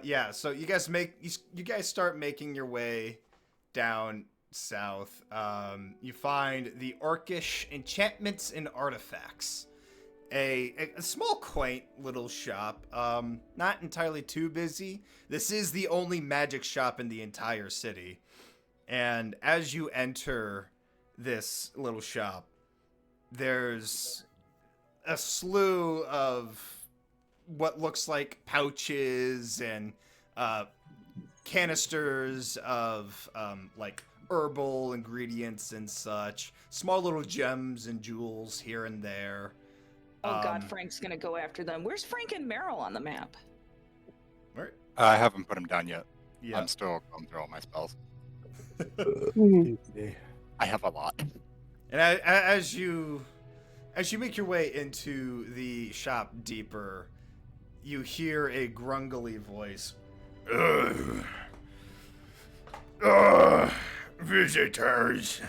Yeah, so you guys start making your way down south. You find the Orcish Enchantments and Artifacts, a small, quaint little shop. Not entirely too busy. This is the only magic shop in the entire city, and as you enter this little shop, there's a slew of what looks like pouches and uh, canisters of like herbal ingredients and such, small little gems and jewels here and there. Oh God, Um, Frank's gonna go after them. Where's Frank and Meryl on the map? right? I haven't put him down yet. Yeah. I'm still going through all my spells. Okay. I have a lot. And as you make your way into the shop deeper, you hear a grungly voice. Ugh. Visitors.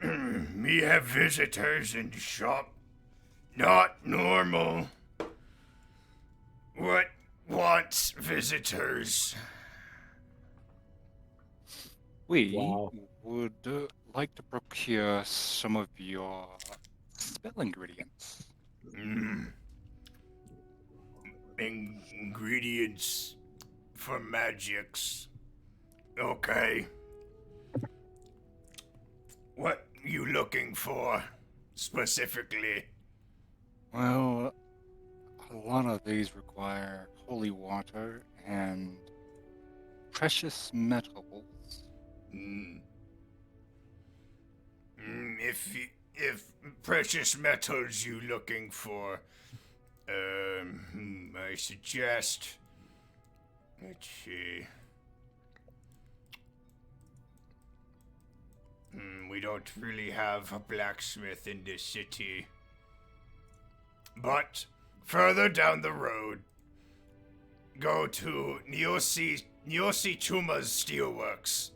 Me have visitors in the shop. Not normal. What wants visitors? We Wow. would like to procure some of your spell ingredients. Ingredients for magics. Okay. What you looking for specifically? Well, a lot of these require holy water and precious metals. Mm. If precious metals you looking for, I suggest. Let's see. We don't really have a blacksmith in this city. But further down the road, go to Nyosi Chuma's Steelworks.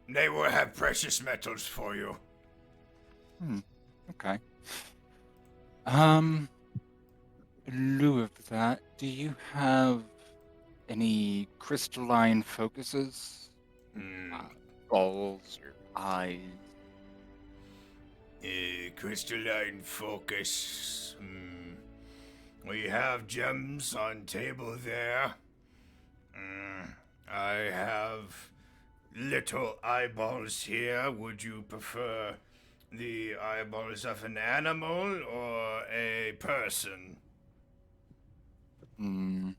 They will have precious metals for you. Okay. In lieu of that, do you have any crystalline focuses? Balls or eyes? Crystalline focus. We have gems on table there. I have little eyeballs here. Would you prefer the eyeballs of an animal or a person? Hmm.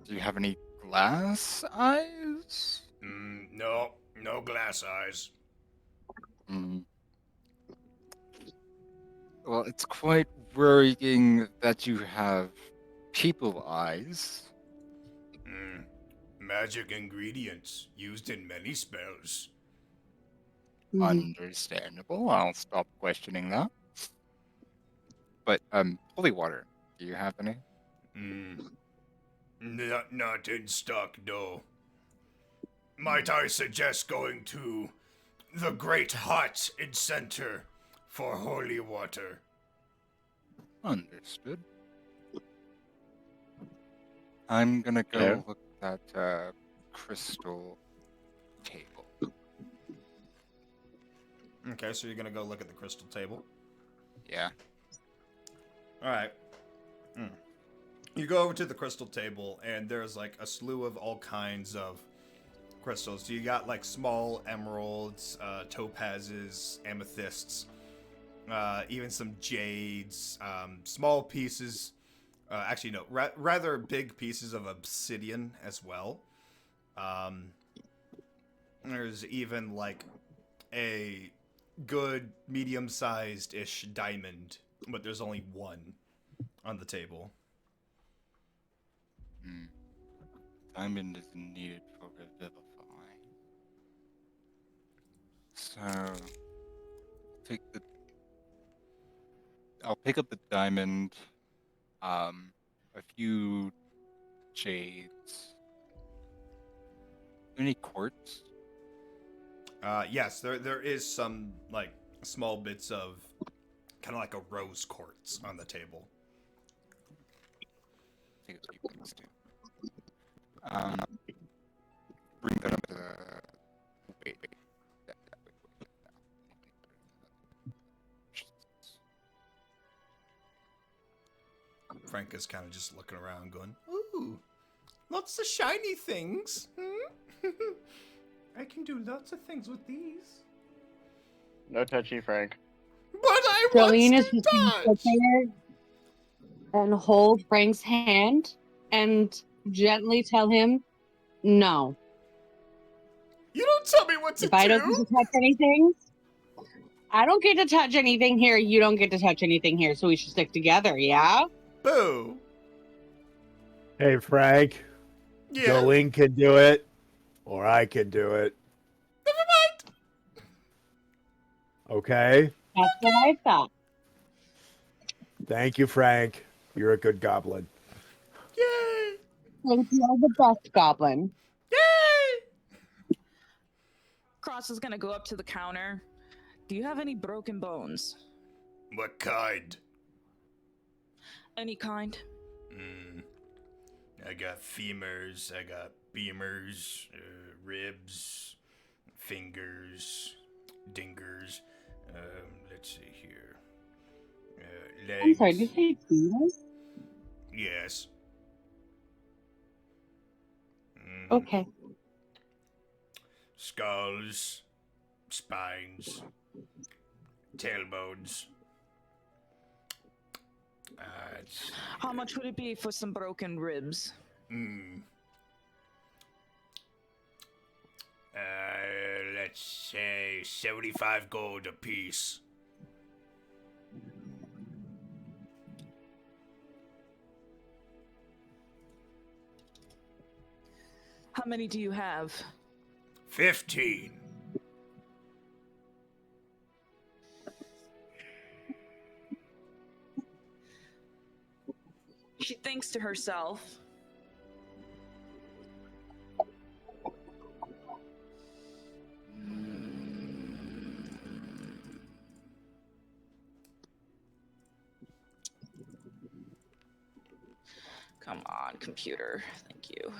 Do you have any glass eyes? No, no glass eyes. Hmm. Well, it's quite worrying that you have people eyes. Magic ingredients used in many spells. Understandable. I'll stop questioning that. But holy water. Do you have any? Not in stock, no. Might I suggest going to the Great Hut in Center for holy water? Understood. I'm gonna go Yeah. look at that crystal table. Okay, so you're gonna go look at the crystal table. Yeah. All right. You go over to the crystal table, and there's like a slew of all kinds of crystals. So you got like small emeralds, topazes, amethysts, even some jades, small pieces. Actually, no, rather big pieces of obsidian as well. Um, there's even like a good medium-sized ish diamond, but there's only one on the table. Diamond is needed for revivify. So I'll pick up the diamond, a few jades. Any quartz? Yes, there is some like small bits of kind of like a rose quartz on the table. I think it's a few things too. Bring that up to the. Wait. Wait. Frank is kind of just looking around, going, "Ooh, lots of shiny things. Hmm? I can do lots of things with these." No touchy, Frank. But I Jolene want is to just gonna sit touch. there and hold Frank's hand and gently tell him, no. You don't tell me what to If I don't get do. to touch anything, I don't get to touch anything here. You don't get to touch anything here. So we should stick together, yeah? Boo. Hey, Frank. Yeah. Jolene can do it, or I can do it. Never mind. Okay? That's what I thought. Thank you, Frank. You're a good goblin. Yay. Frank, you're the best goblin. Yay. Cross is gonna go up to the counter. Do you have any broken bones? What kind? Any kind? I got femurs, I got beamers, ribs, fingers, dingers. Let's see here. Legs. I'm sorry, did you say femurs? Yes. Mhm. Okay. Skulls, spines, tailbones. Let's see How here. much would it be for some broken ribs? Let's say 75 gold apiece. How many do you have? 15. She thinks to herself. Come on, computer. Thank you.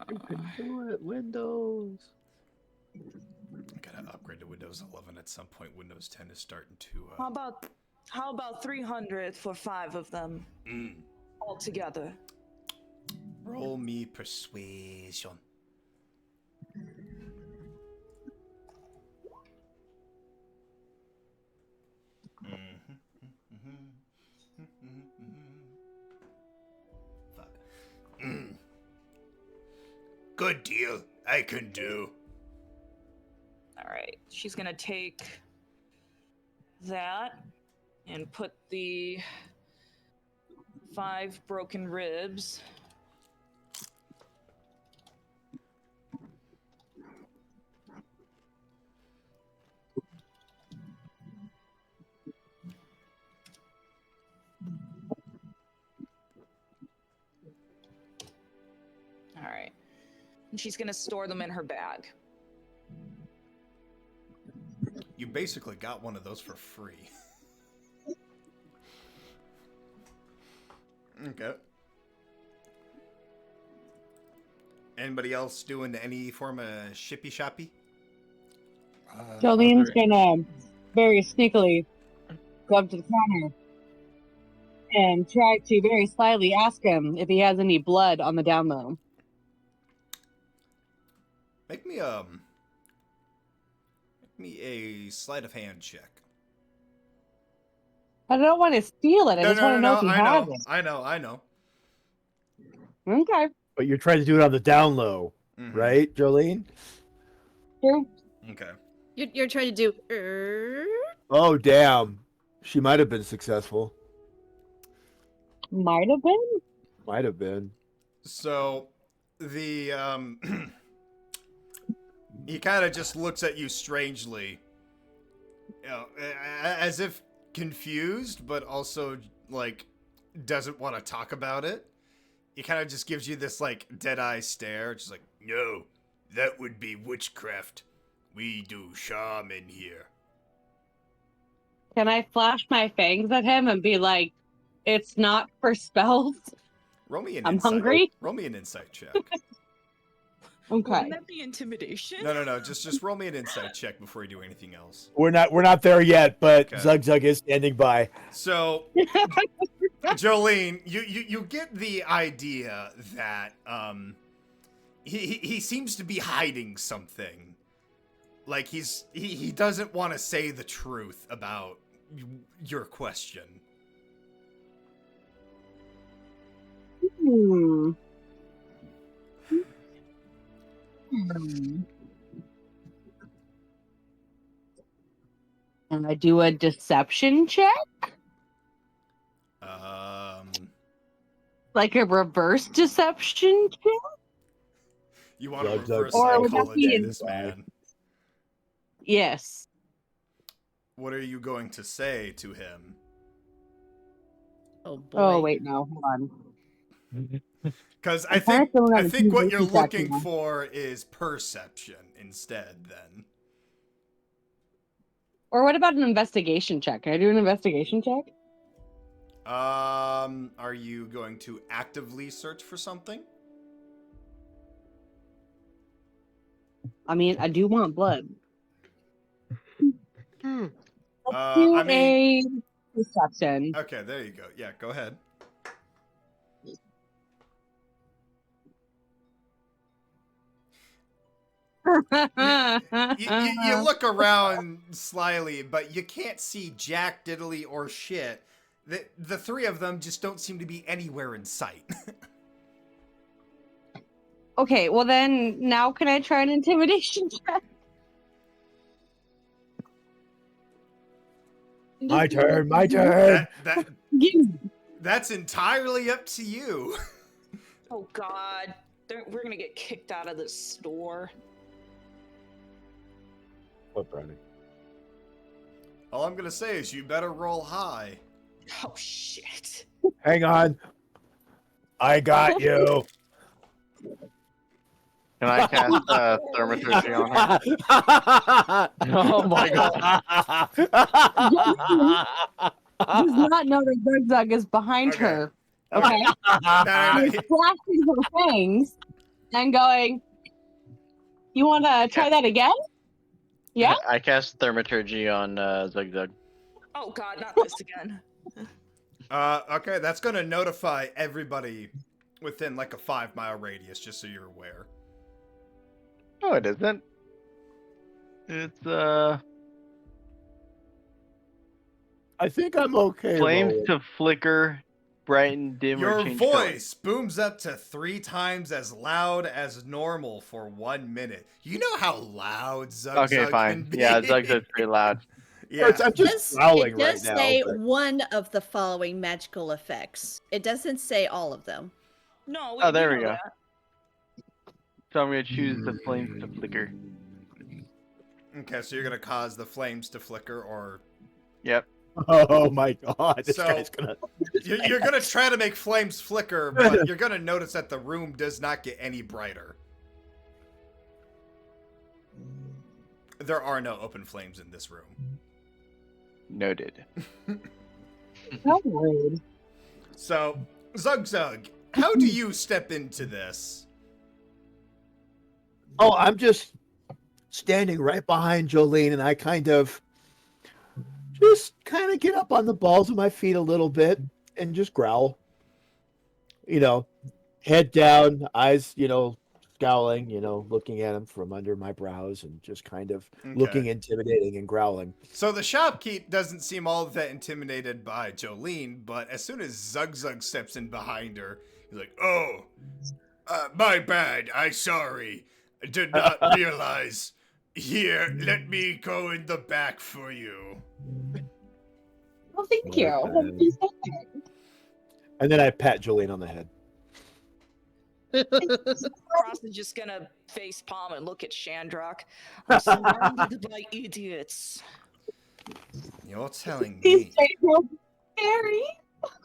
You can do it, Windows. I gotta upgrade to Windows 11 at some point. Windows 10 is starting to. How about 300 for 5 of them all together? Roll me persuasion. Fuck. Good deal. I can do. All right. She's going to take that and put the 5 broken ribs. All right. And she's going to store them in her bag. You basically got one of those for free. Okay. Anybody else doing any form of shippy shoppy? Jolene's gonna very sneakily go up to the counter and try to very slyly ask him if he has any blood on the down low. Make me a sleight of hand check. I don't want to steal it. I just want to know if he has it. I know. Okay. But you're trying to do it on the down low, right, Jolene? Sure. Okay. You're trying to do. Oh, damn. She might have been successful. Might have been. Might have been. So, the he kind of just looks at you strangely, you know, as if confused, but also like doesn't want to talk about it. He kind of just gives you this like dead eye stare, just like, no, that would be witchcraft. We do shaman here. Can I flash my fangs at him and be like, it's not for spells? Roll me an I'm insight. hungry. Roll me an insight check. Okay. Wouldn't that be intimidation? No. Just roll me an insight check before you do anything else. We're not there yet, but Okay. Zug Zug is standing by. So, Jolene, you get the idea that he seems to be hiding something. Like he doesn't want to say the truth about your question. Hmm. And I do a deception check? Like a reverse deception check? You want to Zug, Zug. reverse Or would that psychology be this man. Yes. What are you going to say to him? Oh boy. Oh, wait, no. Hold on. Because I'm trying to fill out I a think what you're communication looking check now. for is perception instead. Then. Or what about an investigation check? Can I do an investigation check? Are you going to actively search for something? I mean, I do want blood. Hmm. Let's do I mean, a deception. okay, there you go. Yeah, go ahead. You look around slyly, but you can't see jack, diddly, or shit. The three of them just don't seem to be anywhere in sight. Okay, well then, now can I try an intimidation check? My turn. That's entirely up to you. Oh God, we're gonna get kicked out of this store. What, Brownie? All I'm gonna say is you better roll high. Oh shit. Hang on. I got you. Can I cast Thermaturgy on her? Oh my god. Does not know that Zug Zug is behind Okay. her. Okay? No. She's flashing her fangs and going, you want to try that again? Yeah? I cast Thermaturgy on Zug Zug. Oh God, not this again. Okay, that's gonna notify everybody within like a 5-mile radius, just so you're aware. No, it isn't. It's I think I'm okay. flames rolling. to flicker, brighten, dim, or Your change voice booms up to 3 times as loud as normal for 1 minute. You know how loud Zug color. Okay, Zug fine. can be. Yeah, Zug Zug's pretty loud. Yeah. I'm just growling It does right now. say but- one of the following magical effects. It doesn't say all of them. No. Oh, there we know go. that. So I'm gonna choose the flames to flicker. Okay, so you're gonna cause the flames to flicker, or Yep. Oh my god. This So- guy's gonna. you're gonna try to make flames flicker, but you're gonna notice that the room does not get any brighter. There are no open flames in this room. Noted. How rude. So, Zug Zug, how do you step into this? Oh, I'm just standing right behind Jolene, and I just kind of get up on the balls of my feet a little bit and just growl. You know, head down, eyes, scowling, looking at him from under my brows and just kind of looking Okay. intimidating and growling. So the shopkeep doesn't seem all that intimidated by Jolene, but as soon as Zug Zug steps in behind her, he's like, "Oh, my bad. I sorry. I did not realize. Here, let me go in the back for you." Well, thank you. Okay. And then I pat Jolene on the head. Cross is just gonna face palm and look at Shandrock. I'm surrounded by idiots. You're telling These me. days are scary.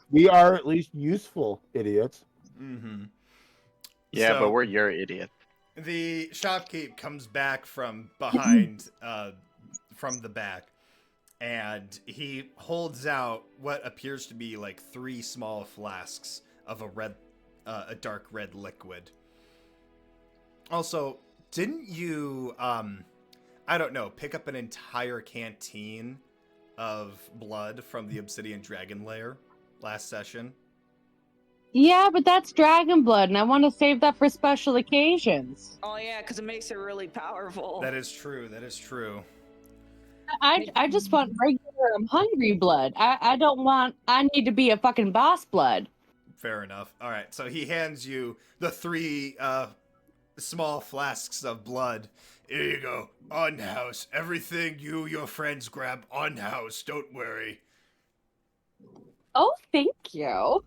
We are at least useful idiots. Mm-hmm. Yeah, So- but we're your idiots. The shopkeep comes back from behind, from the back, and he holds out what appears to be like 3 small flasks of a dark red liquid. Also, didn't you, I don't know, pick up an entire canteen of blood from the Obsidian Dragon Lair last session? Yeah, but that's dragon blood, and I want to save that for special occasions. Oh yeah, because it makes it really powerful. That is true. That is true. I just want regular hungry blood. I don't want. I need to be a fucking boss blood. Fair enough. All right, so he hands you the 3 small flasks of blood. Here you go. On house. Everything your friends grab on house. Don't worry. Oh, thank you.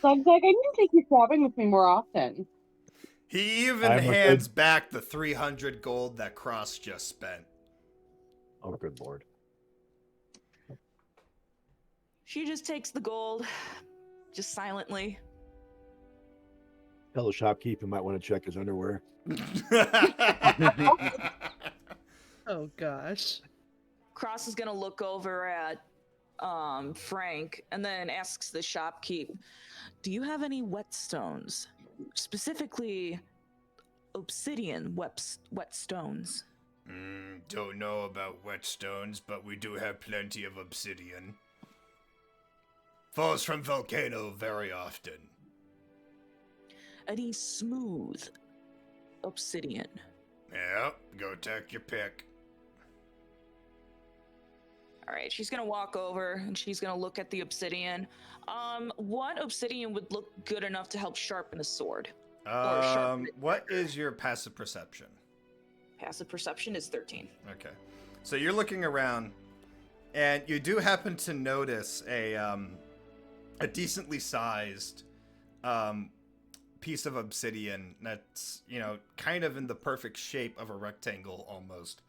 So I was like, I need to take you shopping with me more often. He even I'm a hands good- back the 300 gold that Cross just spent. Oh, good lord. She just takes the gold, just silently. Tell the shopkeep he might want to check his underwear. Oh gosh. Cross is gonna look over at Frank and then asks the shopkeep, "Do you have any whetstones? Specifically, obsidian whetstones?" Don't know about whetstones, but we do have plenty of obsidian. Falls from volcano very often. Any smooth obsidian? Yeah, go take your pick. All right, she's gonna walk over and she's gonna look at the obsidian. What obsidian would look good enough to help sharpen a sword? sharpen it What is your passive perception? Passive perception is 13. Okay. So you're looking around, and you do happen to notice a decently sized piece of obsidian that's, kind of in the perfect shape of a rectangle almost.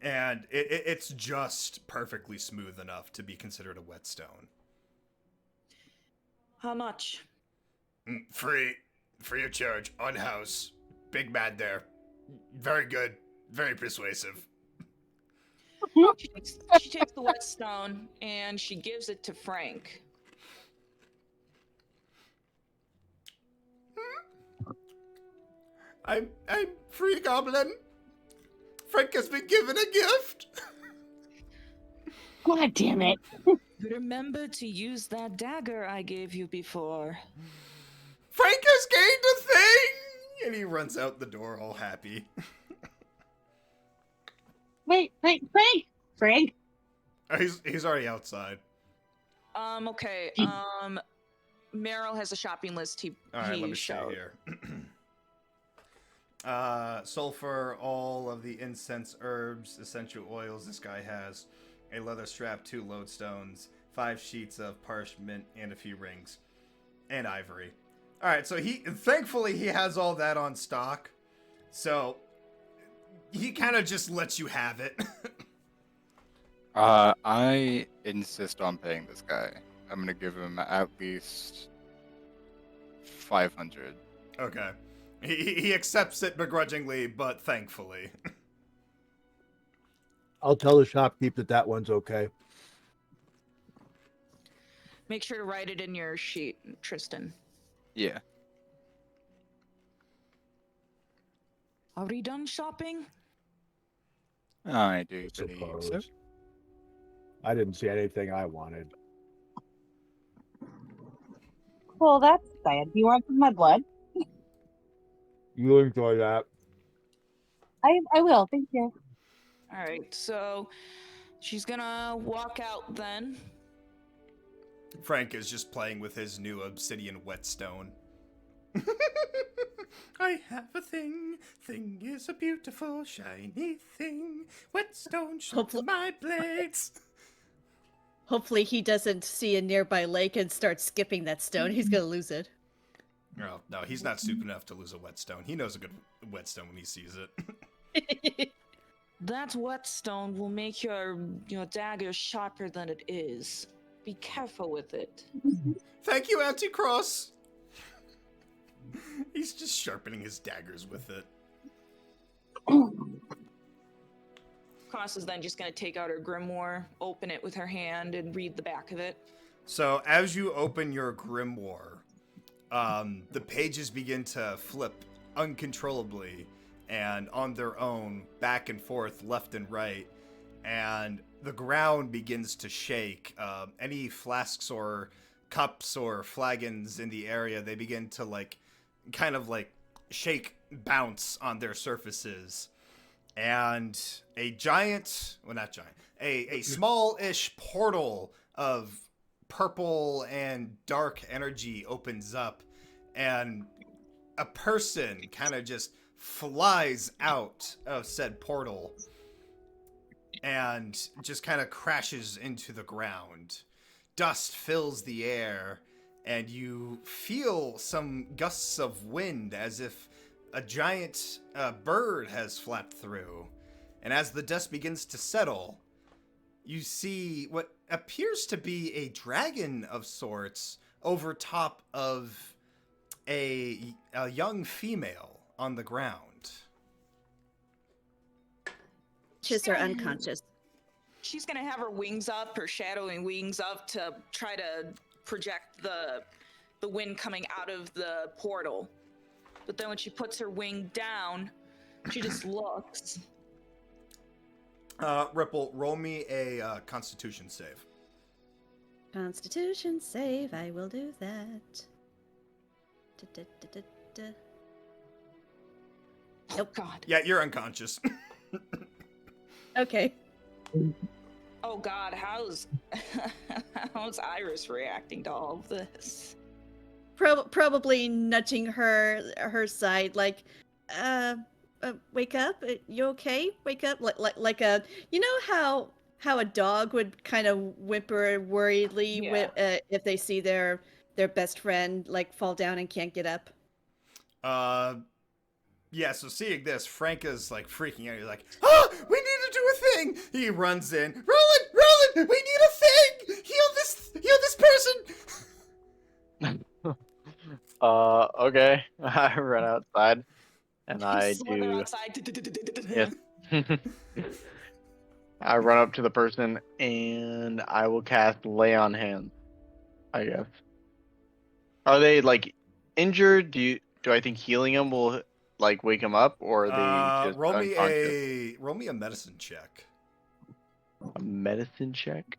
And it's just perfectly smooth enough to be considered a whetstone. How much? Free of charge, on house. Big man there. Very good, very persuasive. She takes the whetstone and she gives it to Frank. I'm free, goblin. Frank has been given a gift. God damn it. Remember to use that dagger I gave you before. Frank has gained a thing, and he runs out the door all happy. Wait, Frank. He's already outside. Okay. Meryl has a shopping list All right, let me see showed. here. Sulfur, all of the incense, herbs, essential oils this guy has, a leather strap, 2 lodestones, 5 sheets of parchment, and a few rings, and ivory. All right, so thankfully he has all that on stock, so he kind of just lets you have it. I insist on paying this guy. I'm gonna give him at least 500. Okay. He accepts it begrudgingly, but thankfully. I'll tell the shopkeep that one's okay. Make sure to write it in your sheet, Tristan. Yeah. Are we done shopping? I do I believe so. suppose. I didn't see anything I wanted. Well, that's sad. Do you want some of my blood? You enjoy that. I will. Thank you. All right, so she's gonna walk out then. Frank is just playing with his new obsidian whetstone. I have a thing. Thing is a beautiful, shiny thing. Whetstone sharpens my blades. Hopefully he doesn't see a nearby lake and start skipping that stone. He's gonna lose it. No, he's not stupid enough to lose a whetstone. He knows a good whetstone when he sees it. That whetstone will make your dagger sharper than it is. Be careful with it. Thank you, Auntie Cross. He's just sharpening his daggers with it. Cross is then just going to take out her grimoire, open it with her hand, and read the back of it. So as you open your grimoire, the pages begin to flip uncontrollably and on their own, back and forth, left and right, and the ground begins to shake. Any flasks or cups or flagons in the area, they begin to kind of shake, bounce on their surfaces. And a giant, well, not giant, a small-ish portal of purple and dark energy opens up, and a person kind of just flies out of said portal and just kind of crashes into the ground. Dust fills the air, and you feel some gusts of wind as if a giant bird has flapped through. And as the dust begins to settle, you see what appears to be a dragon of sorts over top of a young female on the ground. Conscious or unconscious? She's going to have her wings up, her shadowing wings up, to try to project the wind coming out of the portal. But then when she puts her wing down, she just looks. Ripple, roll me a Constitution save. Constitution save, I will do that. Oh, God. Yeah, you're unconscious. Okay. Oh, God, how's Iris reacting to all of this? Probably nudging her side, like, wake up. You okay? Wake up. Like a, you know how a dog would kind of whimper worriedly if they see their best friend fall down and can't get up. Yeah, so seeing this, Frank is freaking out. He's like, "Ah, we need to do a thing!" He runs in. Roland, we need a thing! Heal this person! Okay. I run outside, and I Slither do. outside. Yes. I run up to the person, and I will cast Lay on Hands, I guess. Are they injured? Do I think healing them will wake them up, or are they just roll unconscious? me a medicine check. A medicine check?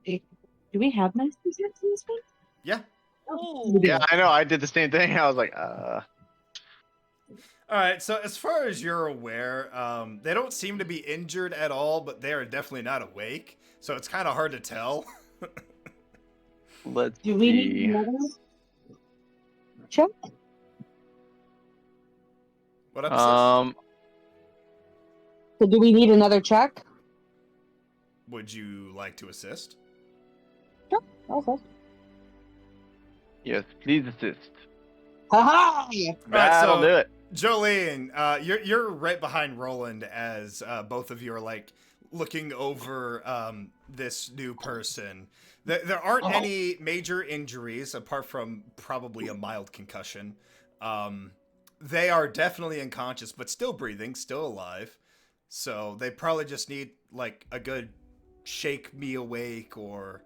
Do we have medicine checks in this one? Yeah. Oh, Yeah, I know. I did the same thing. I was like, All right, so as far as you're aware, they don't seem to be injured at all, but they are definitely not awake, so it's kind of hard to tell. let's Do we see. need another check? What up, sis? So do we need another check? Would you like to assist? Sure. Okay. Yes, please assist. Ha That'll so- do it. Jolene, you're right behind Roland as both of you are looking over this new person. There aren't any major injuries apart from probably a mild concussion. They are definitely unconscious, but still breathing, still alive. So they probably just need a good shake me awake or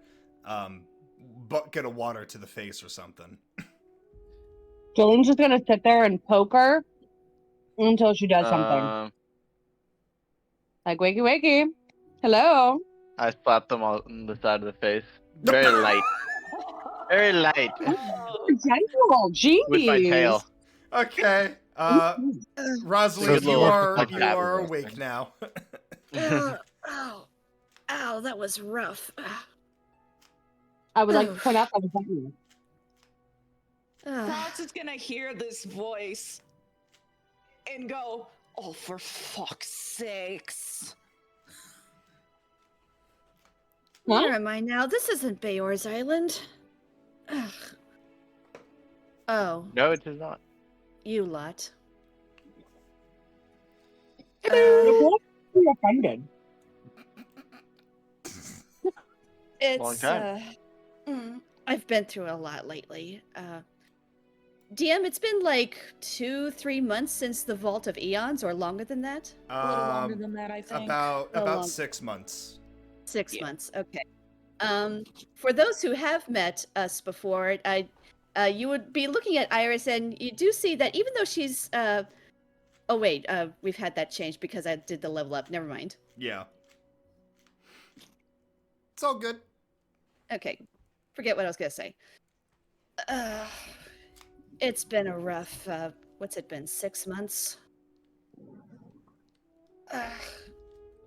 bucket of water to the face or something. Jolene's just gonna sit there and poke her until she does something. Wakey wakey. Hello. I slapped them on the side of the face. Very light. Very light. Gentle. Jeez. With my tail. Okay. Rosalind, Good you lord. are awake now. Ow, that was rough. I would like to point out that was not me. Cross is gonna hear this voice and go, "Oh, for fuck's sakes!" Where am I now? This isn't Bayor's Island. Ugh. Oh, No, it is not. you lot. You're offended. It's Long time. I've been through a lot lately. DM, it's been like 2-3 months since the Vault of Eons, or longer than that. A little longer than that, I think. About How long? 6 months. 6 Yeah. months. Okay. For those who have met us before, you would be looking at Iris, and you do see that even though she's oh wait, we've had that changed because I did the level up. Never mind. Yeah. It's all good. Okay, forget what I was gonna say. It's been a rough. What's it been? 6 months.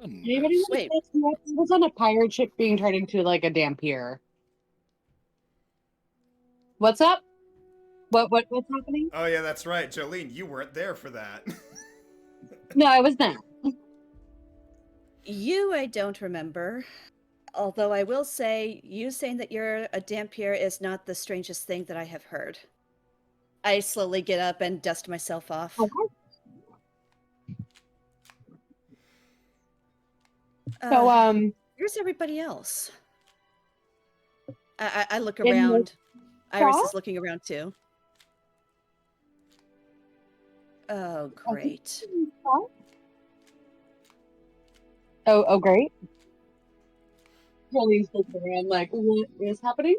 Anybody want Wait. to catch me up? I was on a pirate ship being turned into like a dampier. What's up? What's happening? Oh yeah, that's right. Jolene, you weren't there for that. No, I was not. You, I don't remember. Although I will say, you saying that you're a dampier is not the strangest thing that I have heard. I slowly get up and dust myself off. Okay. Uh, So where's everybody else? I look In the around. Iris shop? is looking around too. Oh, great. Oh, great. Jolene's looking around like, what is happening?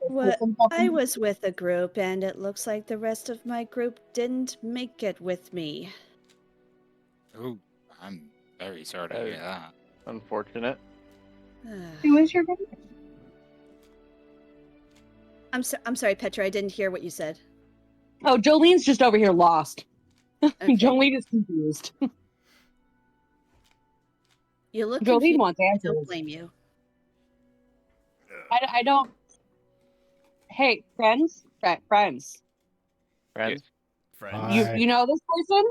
What? I was with a group, and it looks like the rest of my group didn't make it with me. Oh, I'm very sorry to That hear is- that. Unfortunate. Who is your group? I'm sorry, Petra. I didn't hear what you said. Oh, Jolene's just over here lost. Okay. Jolene is confused. You look Jolene confused. wants I answers. don't blame you. I don't. Hey, friends, friends. Friends? Friends. You Hi. you know this person?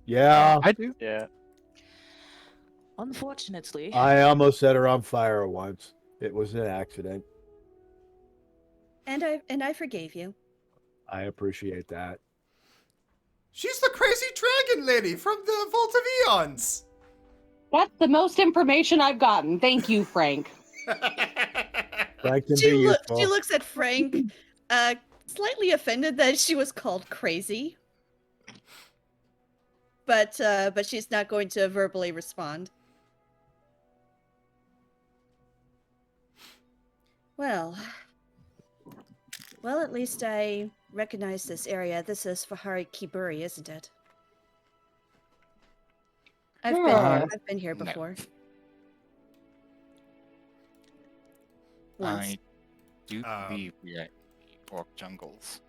Yeah, I do. Yeah. Unfortunately. I almost set her on fire once. It was an accident. And I forgave you. I appreciate that. She's the crazy dragon lady from the Vault of Eons. That's the most information I've gotten. Thank you, Frank. Frank can She be useful. looks at Frank, slightly offended that she was called crazy. But she's not going to verbally respond. Well, at least I recognize this area. This is Fahari Kiburi, isn't it? I've been here No. before. Once. I do Um, believe we are in the orc jungles.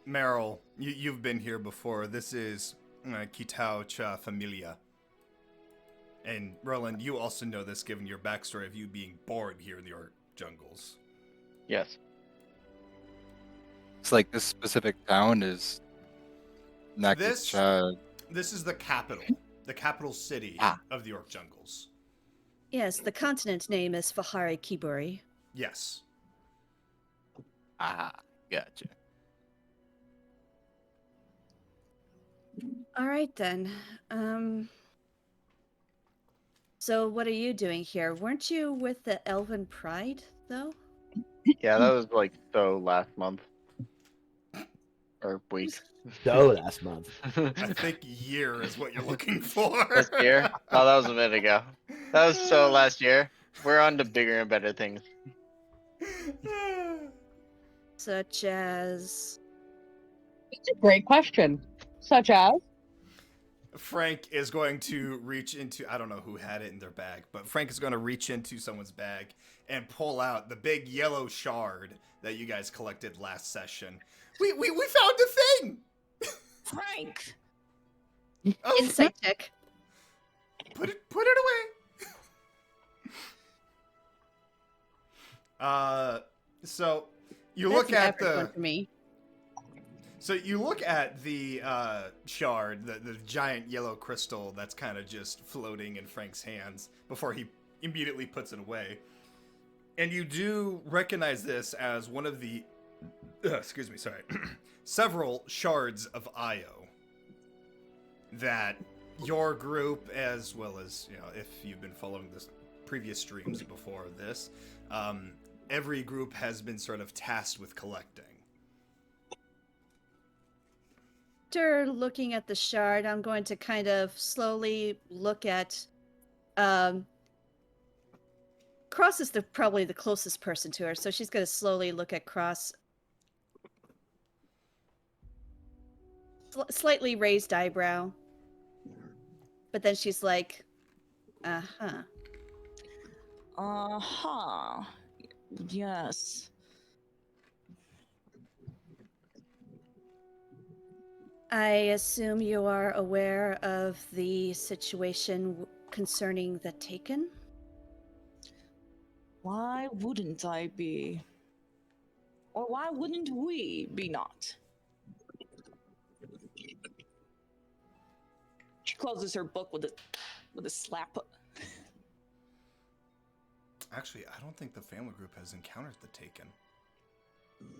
Meryl, you've been here before. This is Kitao Cha Familia. And Roland, you also know this given your backstory of you being born here in the Orc jungles. Yes. It's like this specific town is Nakicha. This is the capital city of the Orc jungles. Yes, the continent name is Fahari Kiburi. Yes. Ah, gotcha. All right then. So what are you doing here? Weren't you with the Elven Pride though? Yeah, that was like so last month. Or week. So last month. I think year is what you're looking for. Last year? Oh, that was a minute ago. That was so last year. We're on to bigger and better things. Such as It's a great question. Such as? Frank is going to reach into, I don't know who had it in their bag, but Frank is going to reach into someone's bag and pull out the big yellow shard that you guys collected last session. We found a thing. Frank! Oh, insight check. put it away. So you That's look an at average one the for me. So you look at the shard, the giant yellow crystal that's kind of just floating in Frank's hands before he immediately puts it away. And you do recognize this as one of the, several shards of Io that your group, as well as, if you've been following this previous streams before this, every group has been sort of tasked with collecting. After looking at the shard, I'm going to kind of slowly look at. Cross is probably the closest person to her, so she's going to slowly look at Cross. Slightly raised eyebrow. But then she's like, uh-huh. Uh-huh. Yes. I assume you are aware of the situation concerning the Taken? Why wouldn't I be? Or why wouldn't we be not? She closes her book with a slap. Actually, I don't think the family group has encountered the Taken.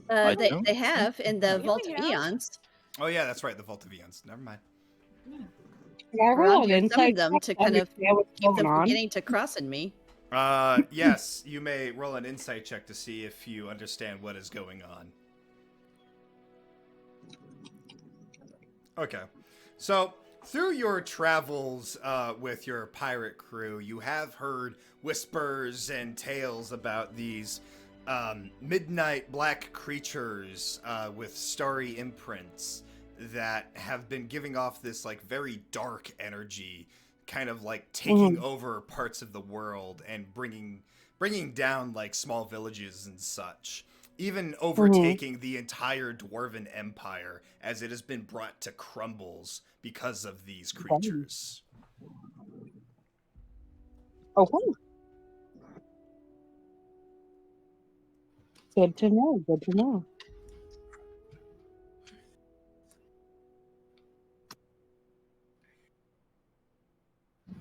I They, don't they have in the Yeah, Vault we of have. Eons. Oh yeah, that's right, the Vault of Eons. Never mind. Yeah, I roll an Roger summoned insight them check to to kind of understand what's keep them going from on. getting to Cross and me. Yes, you may roll an insight check to see if you understand what is going on. Okay. So, through your travels with your pirate crew, you have heard whispers and tales about these midnight black creatures with starry imprints that have been giving off this like very dark energy, kind of like taking over parts of the world and bringing down like small villages and such, even overtaking the entire dwarven empire as it has been brought to crumbles because of these creatures. Okay. Good to know. Good to know.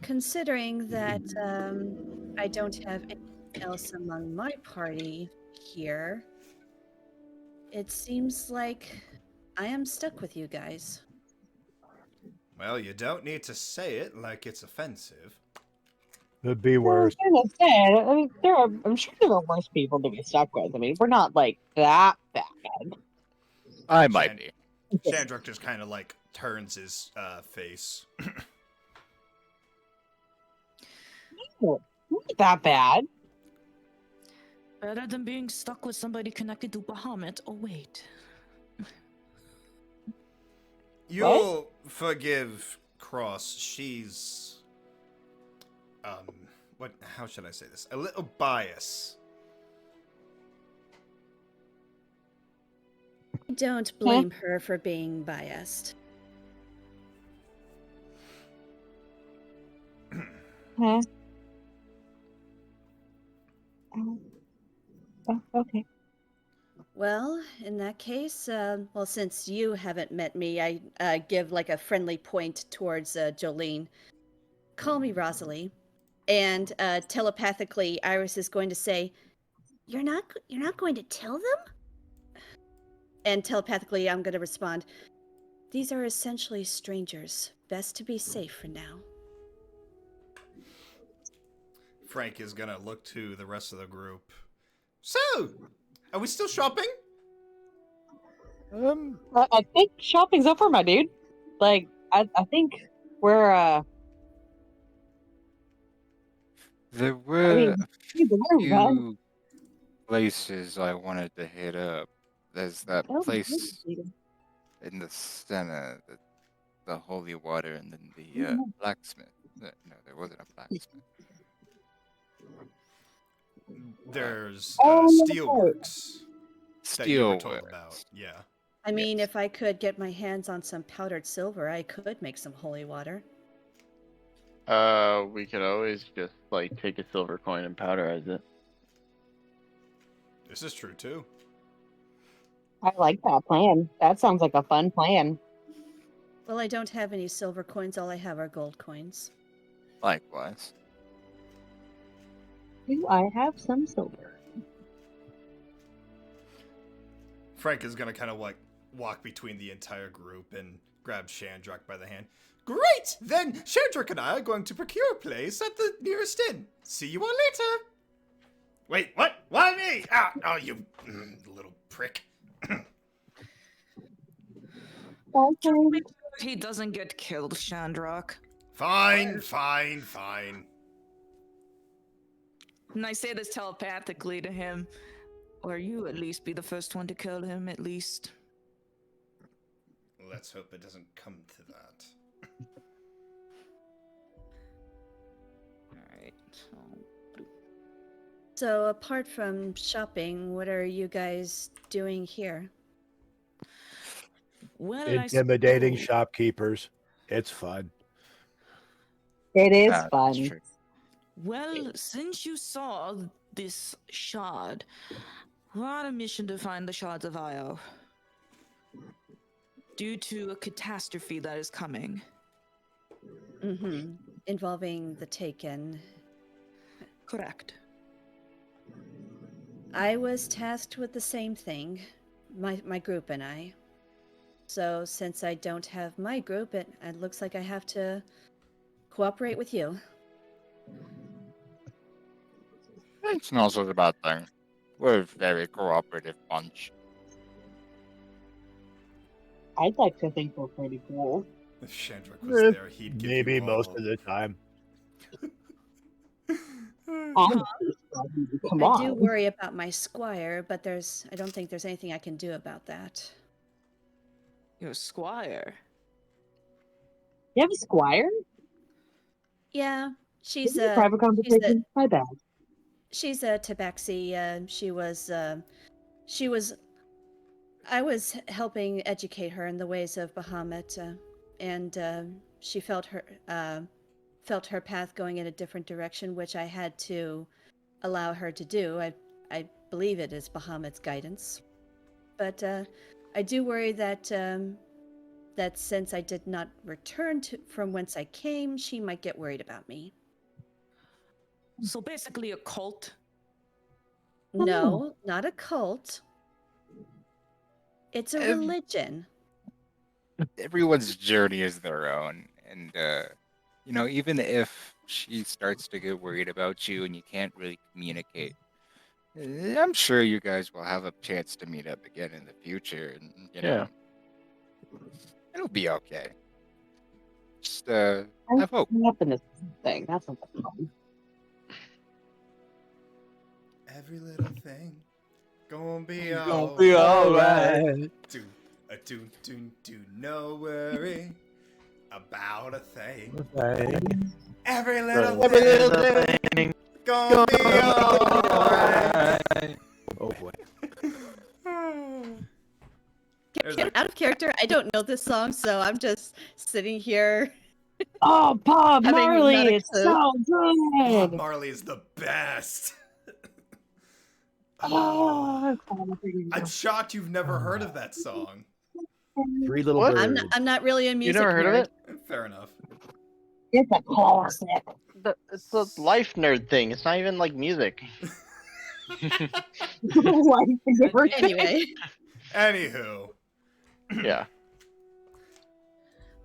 Considering that I don't have anyone else among my party here, it seems like I am stuck with you guys. Well, you don't need to say it like it's offensive. Could be I was worse. gonna say, I mean, I'm sure there are worse people to be stuck with. I mean, we're not like that bad. I might be. Shandruk just kind of like turns his face. No, not that bad. Better than being stuck with somebody connected to Bahamut. Oh, wait. You'll forgive Cross. She's how should I say this? A little biased. Don't blame her for being biased. Huh? Oh, okay. Well, in that case, well, since you haven't met me, I give like a friendly point towards Jolene. Call me Rosalie, and telepathically, Iris is going to say, "You're not going to tell them?" And telepathically, I'm going to respond, "These are essentially strangers. Best to be safe for now." Frank is gonna look to the rest of the group. So, are we still shopping? I think shopping's over, my dude. Like, I think we're There I were mean, a we're done. few places I wanted to hit up. There's that Oh, place in the center, the holy water, and then the blacksmith. No, there wasn't a blacksmith. There's Oh, steelworks that you were told Steelworks. about. Yeah. I mean, Yes. if I could get my hands on some powdered silver, I could make some holy water. We could always just like take a silver coin and powderize it. This is true too. I like that plan. That sounds like a fun plan. Well, I don't have any silver coins. All I have are gold coins. Likewise. Do I have some silver? Frank is gonna kind of like walk between the entire group and grab Shandruk by the hand. Great! Then Shandruk and I are going to procure a place at the nearest inn. See you all later! Wait, what? Why me? Oh, you little prick. Make sure he doesn't get killed, Shandrock. Fine, fine, fine. And I say this telepathically to him. Or you at least be the first one to kill him, at least. Let's hope it doesn't come to that. Alright, so... So apart from shopping, what are you guys doing here? Well, Intimidating I suppose- shopkeepers. It's fun. It is That's fun. true. Well, since you saw this shard, we're on a mission to find the shards of Io. Due to a catastrophe that is coming. Mm-hmm. Involving the Taken. Correct. I was tasked with the same thing, my group and I. So since I don't have my group, it looks like I have to cooperate with you. It's not such a bad thing. We're a very cooperative bunch. I'd like to think we're pretty cool. If Shandrick was Eh, there, he'd give Maybe you most all... of the time. Come I do on. worry about my squire, but I don't think there's anything I can do about that. You're a squire. You have a squire? Yeah, This is a private conversation. My bad. she's a tabaxi. I was helping educate her in the ways of Bahamut, and she felt her path going in a different direction, which I had to allow her to do. I believe it is Bahamut's guidance, but I do worry that that since I did not return from whence I came, she might get worried about me. So basically a cult. No, not a cult. It's a Ev- religion. Everyone's journey is their own, and even if she starts to get worried about you and you can't really communicate, I'm sure you guys will have a chance to meet up again in the future, and Yeah. it'll be okay. Just have hope. I'm up in this thing. That's not the problem. Every little thing gonna be Gonna be alright. Do no worry about a thing. Okay. Every little Every thing little thing. gonna be alright. Oh boy. There's a- Out of character, I don't know this song, so I'm just sitting here. Oh, Bob Having not Marley, a it's clue. so Bob good. Marley is the best. Oh, I'm shocked you've never heard of that song. Three little What? birds. I'm not really a You music never heard of nerd. it? Fair enough. it's a classic. It's a life nerd thing. It's not even like music. Life is everything. Anyway, Anywho, Yeah.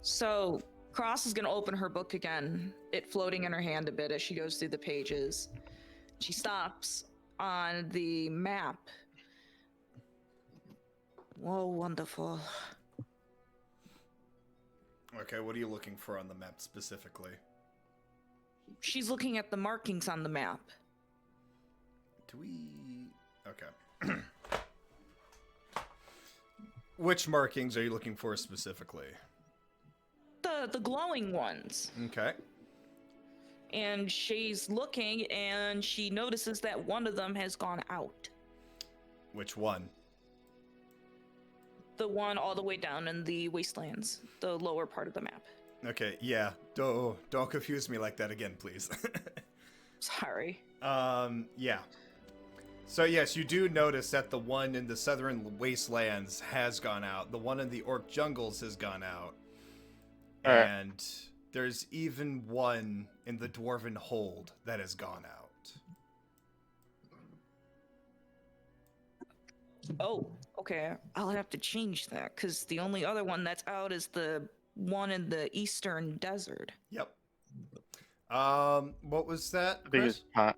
So Cross is gonna open her book again, it floating in her hand a bit as she goes through the pages. She stops on the map. Whoa, wonderful. okay, what are you looking for on the map specifically? She's looking at the markings on the map. Do we... Okay. Which markings are you looking for specifically? The glowing ones. Okay. And she's looking and she notices that one of them has gone out. Which one? The one all the way down in the wastelands, the lower part of the map. Okay, yeah. Don't confuse me like that again, please. Sorry. Yeah. So yes, you do notice that the one in the southern wastelands has gone out. The one in the orc jungles has gone out. Alright. And there's even one in the dwarven hold that has gone out. Oh, okay. I'll have to change that because the only other one that's out is the one in the eastern desert. Yep. What was that, Chris? Biggest pot.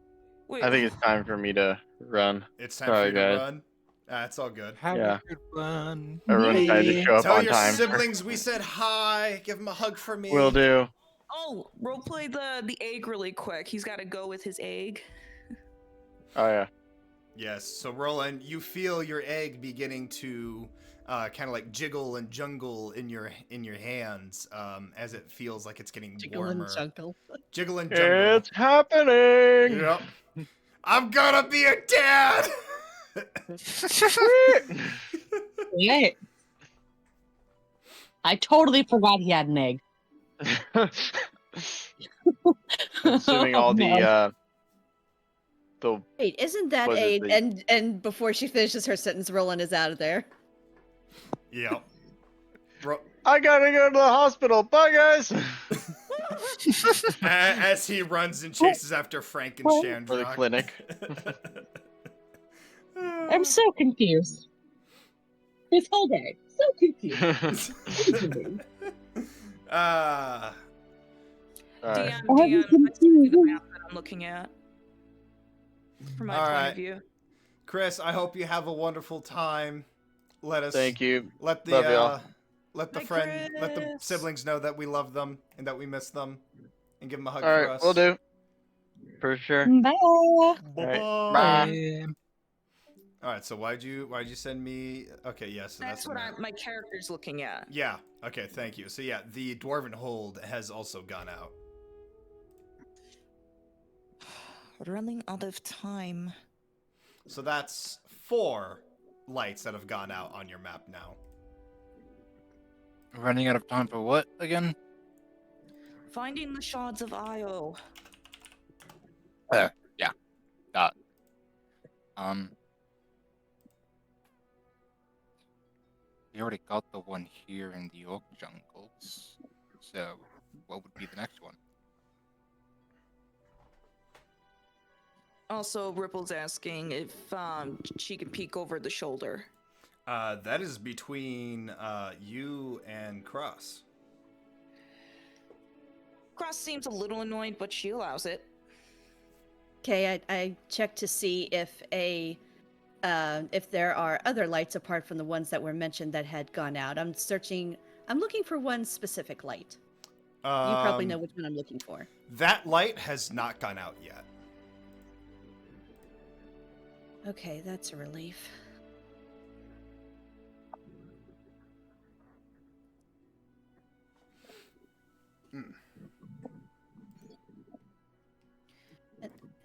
Wait, I think it's time for me to run. It's time for Sorry, you to guys. run. It's all good. Have Yeah. a good one. Everyone tried to Bye. show up Tell on your time. siblings we said hi. Give them a hug for me. Will do. oh, roleplay the egg really quick. He's got to go with his egg. Oh yeah. Yes. So Roland, you feel your egg beginning to kind of like jiggle and jungle in your hands as it feels like it's getting warmer. Jiggle and jungle. It's happening. Yep. I'm gonna be a dad. Yeah. I totally forgot he had an egg. Assuming all the Wait, isn't that Was it a the- and before she finishes her sentence, Roland is out of there. Yep. I gotta go to the hospital. Bye, guys. As he runs and chases after Frank and Shandrock. For the clinic. I'm so confused. This whole day. So confused. uh, Alright. Dan, I'm let's do the confused. map that I'm looking at. From my All point right. of view. Chris, I hope you have a wonderful time. Let us Thank you. let the Love y'all. let the Hi, let the Chris. siblings know that we love them and that we miss them, and give them a hug All for right, us. we'll do. For sure. Bye. Bye-bye. Bye. All right. So why'd you send me? Okay. Yes. So That's the what map. my character's looking at. Yeah. Okay. Thank you. So yeah, the dwarven hold has also gone out. Running out of time. So that's 4 lights that have gone out on your map now. Running out of time for what again? Finding the shards of Io. We already got the one here in the oak jungles. So, what would be the next one? Also, Ripple's asking if she can peek over the shoulder. That is between you and Cross. Cross seems a little annoyed, but she allows it. Okay, I checked to see if if there are other lights apart from the ones that were mentioned that had gone out. I'm looking for one specific light. You probably know which one I'm looking for. That light has not gone out yet. Okay, that's a relief.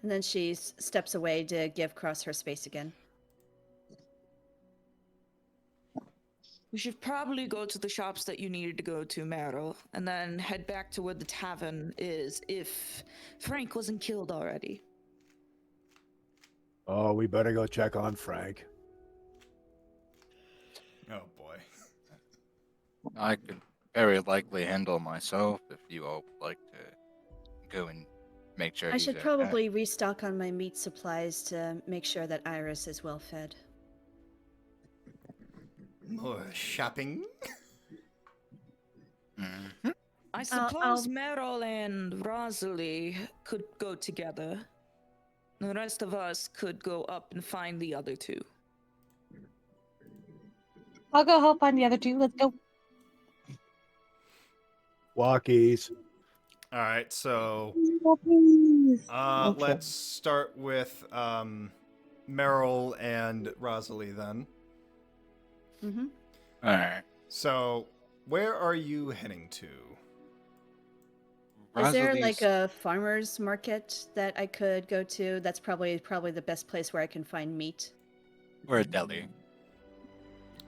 And then she steps away to give Cross her space again. We should probably go to the shops that you needed to go to, Meryl, and then head back to where the tavern is if Frank wasn't killed already. Oh, we better go check on Frank. Oh boy. I could very likely handle myself if you all would like to go and make sure I he's should okay. probably restock on my meat supplies to make sure that Iris is well fed. More shopping. Mhm. I suppose Meryl and Rosalie could go together. The rest of us could go up and find the other two. I'll go help on the other two. Let's go. Walkies. All right. So Please. Okay. let's start with Meryl and Rosalie then. Mm-hmm. All right. So where are you heading to? Is there Rosalie's- like a farmer's market that I could go to? That's probably the best place where I can find meat. or a deli?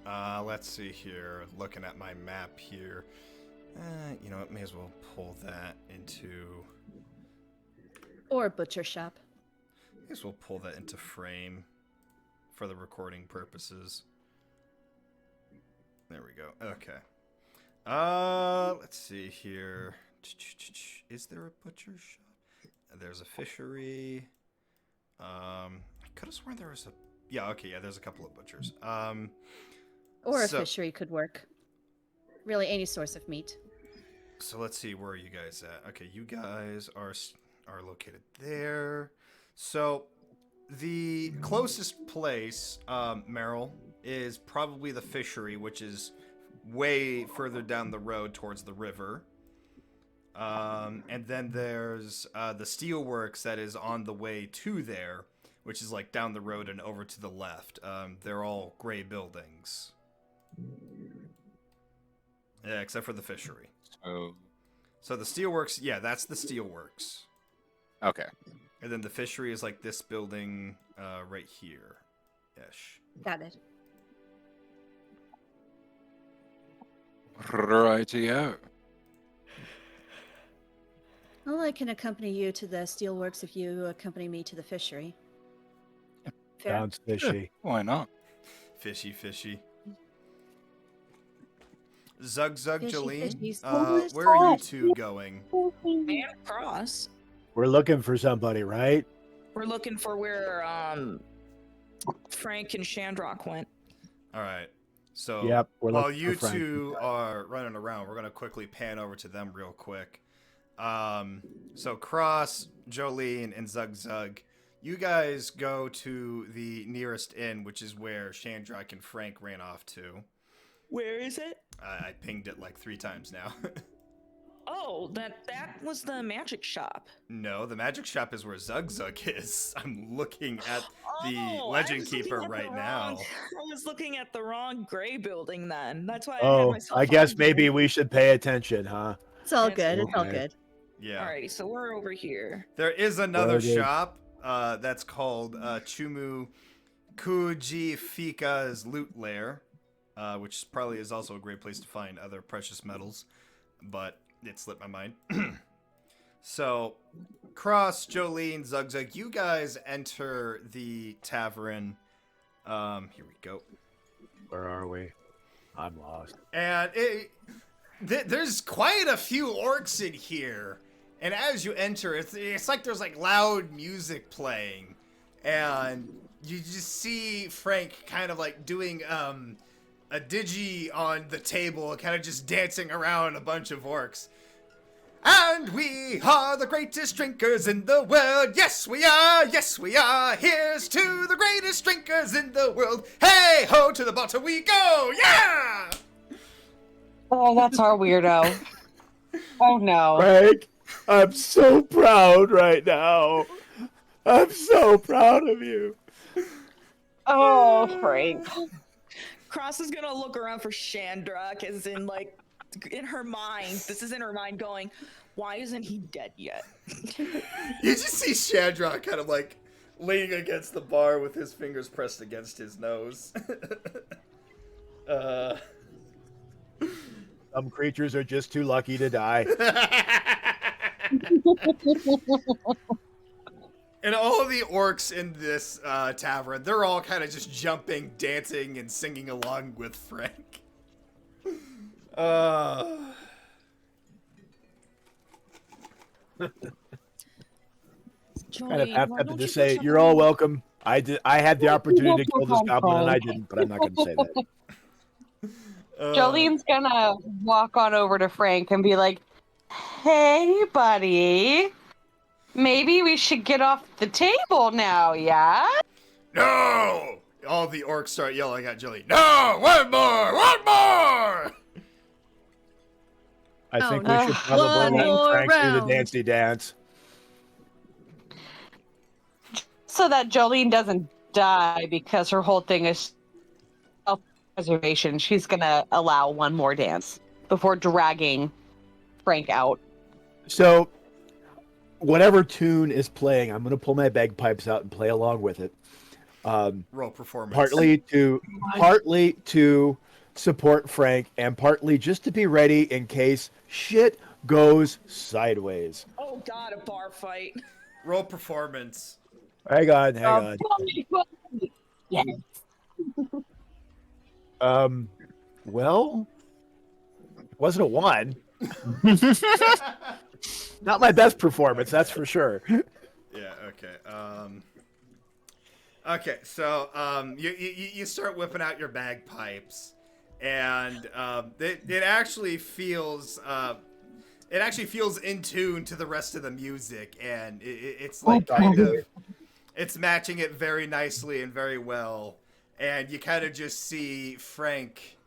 Let's see here. Looking at my map here. You know what? May as well pull that into. Or a butcher shop. May as well pull that into frame for the recording purposes. There we go. Okay. Let's see here. Is there a butcher shop? There's a fishery. I could have sworn there was a. Yeah. Okay. Yeah. There's a couple of butchers. Or a So- fishery could work. Really, any source of meat. So let's see, where are you guys at? Okay, you guys are located there. So, the closest place, Meryl, is probably the fishery, which is way further down the road towards the river. And then there's the steelworks that is on the way to there, which is like down the road and over to the left. They're all gray buildings. Yeah, except for the fishery. So the steelworks, yeah, that's the steelworks. Okay. And then the fishery is like this building right here. Ish. Got it. Rightio. Well, I can accompany you to the steelworks if you accompany me to the fishery. Fair? Sounds fishy. Why not? Fishy, fishy. Zug, Fishy, Jolene, fishy, where are you two going? And Cross. We're looking for somebody, right? We're looking for where Frank and Shandrock went. All right. So Yep, we're while looking you for Frank. two are running around, we're gonna quickly pan over to them real quick. So Cross, Jolene, and Zug, you guys go to the nearest inn, which is where Shandrock and Frank ran off to. Where is it? I pinged it like 3 times now. Oh, that was the magic shop. No, the magic shop is where Zug is. I'm looking at the Oh, I Legend was looking Keeper at the right wrong- now. I was looking at the wrong gray building then. That's why I had Oh, myself I guess on maybe here. we should pay attention, huh? It's all That's good. It's all okay. good. Yeah. Alrighty, so we're over here. There is another Where it is. shop that's called Chumu Kuji Fika's Loot Lair, which probably is also a great place to find other precious metals, but it slipped my mind. So, Cross, Jolene, Zug, you guys enter the tavern. Here we go. Where are we? I'm lost. And there's quite a few orcs in here. And as you enter, it's like there's like loud music playing. And you just see Frank kind of like doing a digi on the table, kind of just dancing around a bunch of orcs. And we are the greatest drinkers in the world. Yes, we are. Yes, we are. Here's to the greatest drinkers in the world. Hey ho, to the bottom we go. Yeah! Oh, that's our weirdo. Oh no. Frank, I'm so proud right now. I'm so proud of you. Oh, Frank. Cross is gonna look around for Shandrock, as in like in her mind. This is in her mind going, why isn't he dead yet? You just see Shandrock kind of like leaning against the bar with his fingers pressed against his nose. Some creatures are just too lucky to die. And all of the orcs in this tavern, they're all kind of just jumping, dancing, and singing along with Frank. Kind of have to say, you're all welcome. I had the opportunity to kill this goblin and I didn't, but I'm not going to say that. Jolene's gonna walk on over to Frank and be like, "Hey, buddy, maybe we should get off the table now, yeah?" No! All the orcs start yelling at Jilly. No! One more! One more! I think no. we should probably One let more Frank do the round. dancey dance. So that Jolene doesn't die because her whole thing is self-preservation. She's gonna allow one more dance before dragging Frank out. So, whatever tune is playing, I'm going to pull my bagpipes out and play along with it. Roll performance. Partly to support Frank, and partly just to be ready in case shit goes sideways. Oh god, a bar fight. Roll performance. Hang on. Yes. Well, it wasn't a 1. Not my best performance, that's for sure. Yeah, okay. Okay, so you start whipping out your bagpipes, and it actually feels in tune to the rest of the music, and it's like kind of It's matching it very nicely and very well. And you kind of just see Frank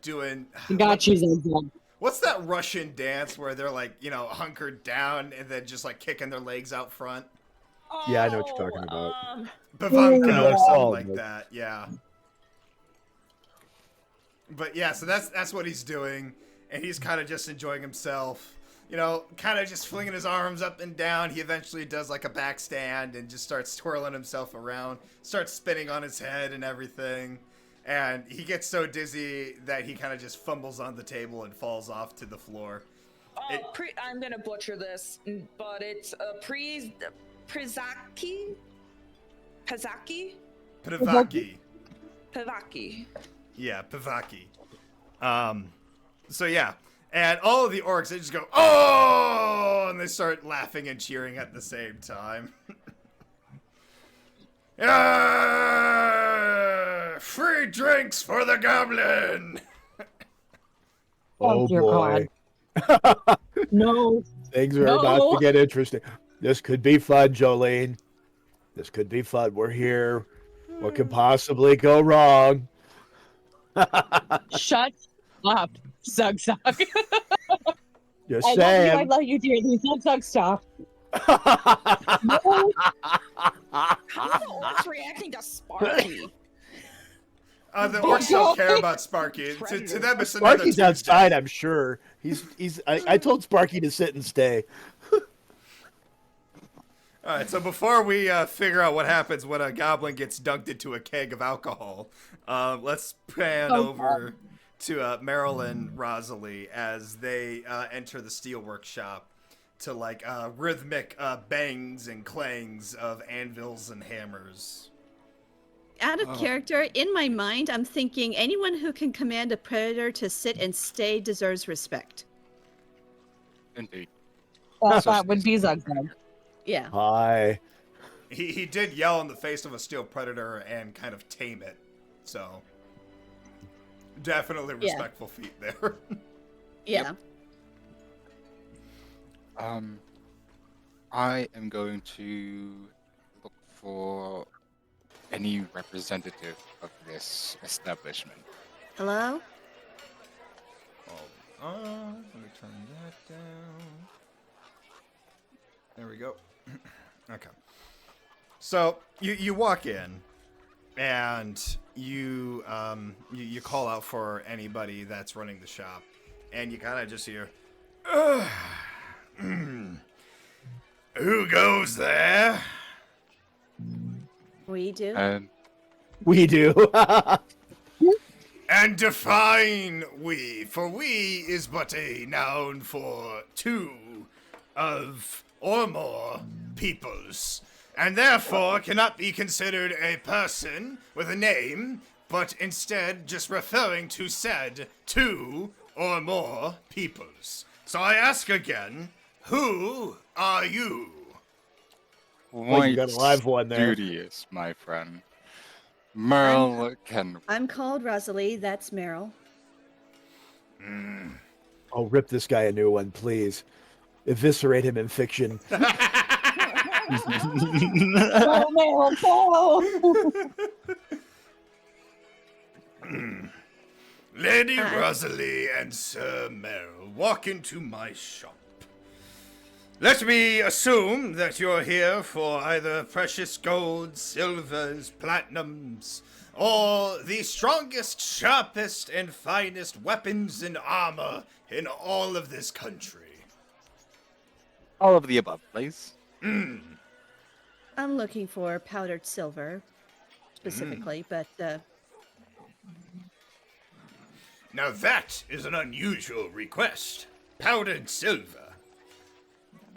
doing. Got you, Zigzag. What's that Russian dance where they're like, hunkered down and then just like kicking their legs out front? Yeah, I know what you're talking about. Pavanka Yeah. or something Oh, like no. that. Yeah. But yeah, so that's what he's doing, and he's kind of just enjoying himself. Kind of just flinging his arms up and down. He eventually does like a back stand and just starts twirling himself around, starts spinning on his head and everything. And he gets so dizzy that he kind of just fumbles on the table and falls off to the floor. I'm gonna butcher this, but it's Prizaki? Pazaki? Pivaki. Pavaki. Yeah, Pivaki. So yeah. And all of the orcs, they just go, oh! And they start laughing and cheering at the same time. Free drinks for the goblin! Oh, dear boy. No. Things are about to get interesting. This could be fun, Jolene. This could be fun. We're here. What could possibly go wrong? Shut up, Zugzug. Just I saying. love you dearly. Zugzug, stop. How are the orcs reacting to Sparky? The orcs don't care about Sparky. To them, it's another Sparky's Tuesday. outside, I'm sure. I told Sparky to sit and stay. All right, so before we figure out what happens when a goblin gets dunked into a keg of alcohol, let's pan over to Marilyn Rosalie as they enter the steelwork shop to like rhythmic bangs and clangs of anvils and hammers. Out of character, in my mind, I'm thinking anyone who can command a predator to sit and stay deserves respect. Indeed. That would be Zugzug. Yeah. Hi. He did yell in the face of a steel predator and kind of tame it, so definitely respectful feat there. Yeah. I am going to look for any representative of this establishment. Hello? Let me turn that down. There we go. Okay. So you walk in, and you call out for anybody that's running the shop, and you kind of just hear, who goes there? We do? We do. And define we, for we is but a noun for two of or more peoples, and therefore cannot be considered a person with a name, but instead just referring to said two or more peoples. So I ask again, who are you? Well, you got a live one there. Studious, my friend. Merle can. I'm called Rosalie. That's Meryl. Oh, rip this guy a new one, please. Eviscerate him in fiction. Lady Rosalie and Sir Merrill, walk into my shop. Let me assume that you're here for either precious golds, silvers, platinums, or the strongest, sharpest, and finest weapons and armor in all of this country. All of the above, please. I'm looking for powdered silver, specifically, but Now that is an unusual request. Powdered silver.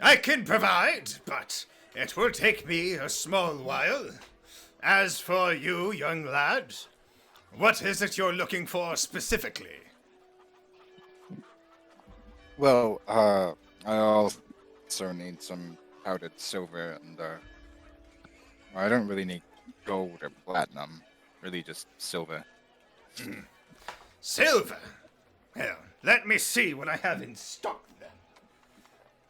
I can provide, but it will take me a small while. As for you, young lad, what is it you're looking for specifically? Well, I also need some powdered silver, and I don't really need gold or platinum. Really, just silver. Silver? Well, let me see what I have in stock then.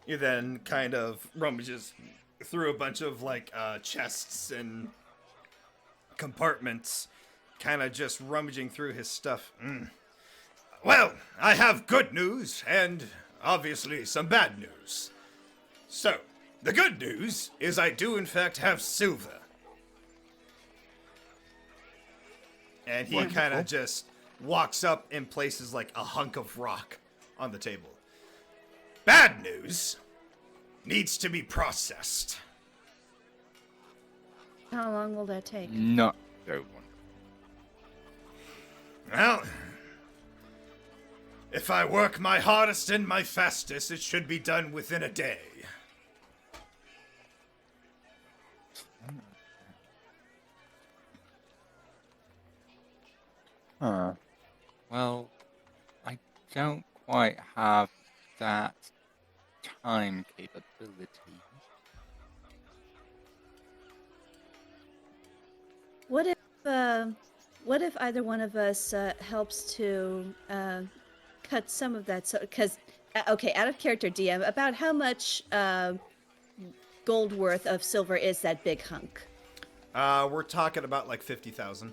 He then kind of rummages through a bunch of like chests and compartments, kind of just rummaging through his stuff. Well, I have good news and obviously some bad news. So, the good news is I do in fact have silver. And he kind of just walks up and places like a hunk of rock on the table. Bad news needs to be processed. How long will that take? Not so wonderful. Well, if I work my hardest and my fastest, it should be done within a day. Huh. Well, I don't quite have that time capability. What if either one of us helps to cut some of that? So, because okay, out of character, DM, about how much gold worth of silver is that big hunk? We're talking about like 50,000.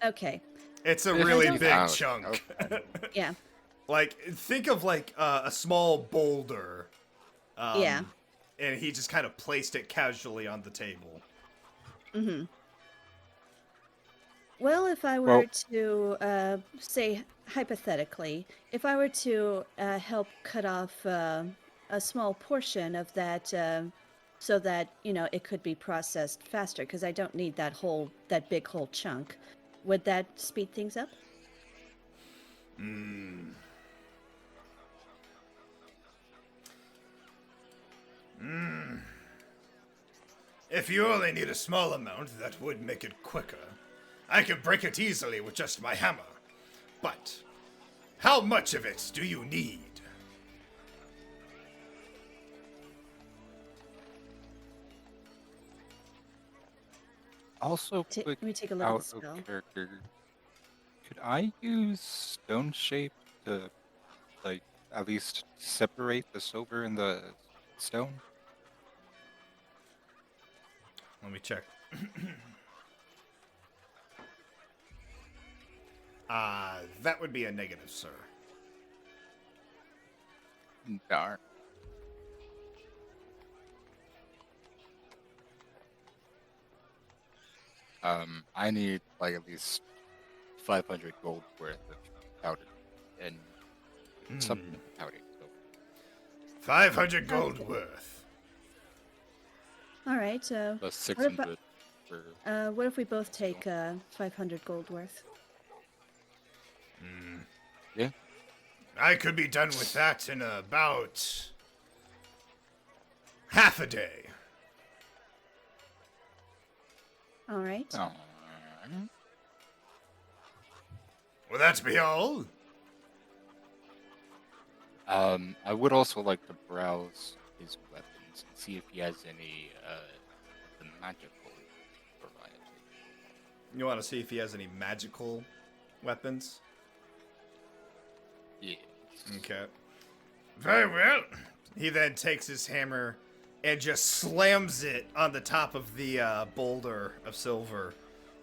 Okay. It's a really big 50,000, chunk. okay. Yeah. Like, think of like a small boulder. Yeah. And he just kind of placed it casually on the table. Mm-hmm. Well, if I were to say hypothetically, if I were to help cut off a small portion of that, so that it could be processed faster, because I don't need that big whole chunk, would that speed things up? If you only need a small amount, that would make it quicker. I could break it easily with just my hammer. But how much of it do you need? Also, Let quick me take a look at out the spell. of character. Could I use stone shape to, like, at least separate the silver and the stone? Let me check. That would be a negative, sir. Darn. I need like at least 500 gold worth of powder and supplement powder. So 500 gold worth. All right. plus What 600 for. what if we both take 500 gold worth? Yeah. I could be done with that in about half a day. All right. Oh. Will that be all? I would also like to browse his weapons and see if he has any the magical variety. You want to see if he has any magical weapons? Yeah. Okay. Very well. He then takes his hammer and just slams it on the top of the boulder of silver,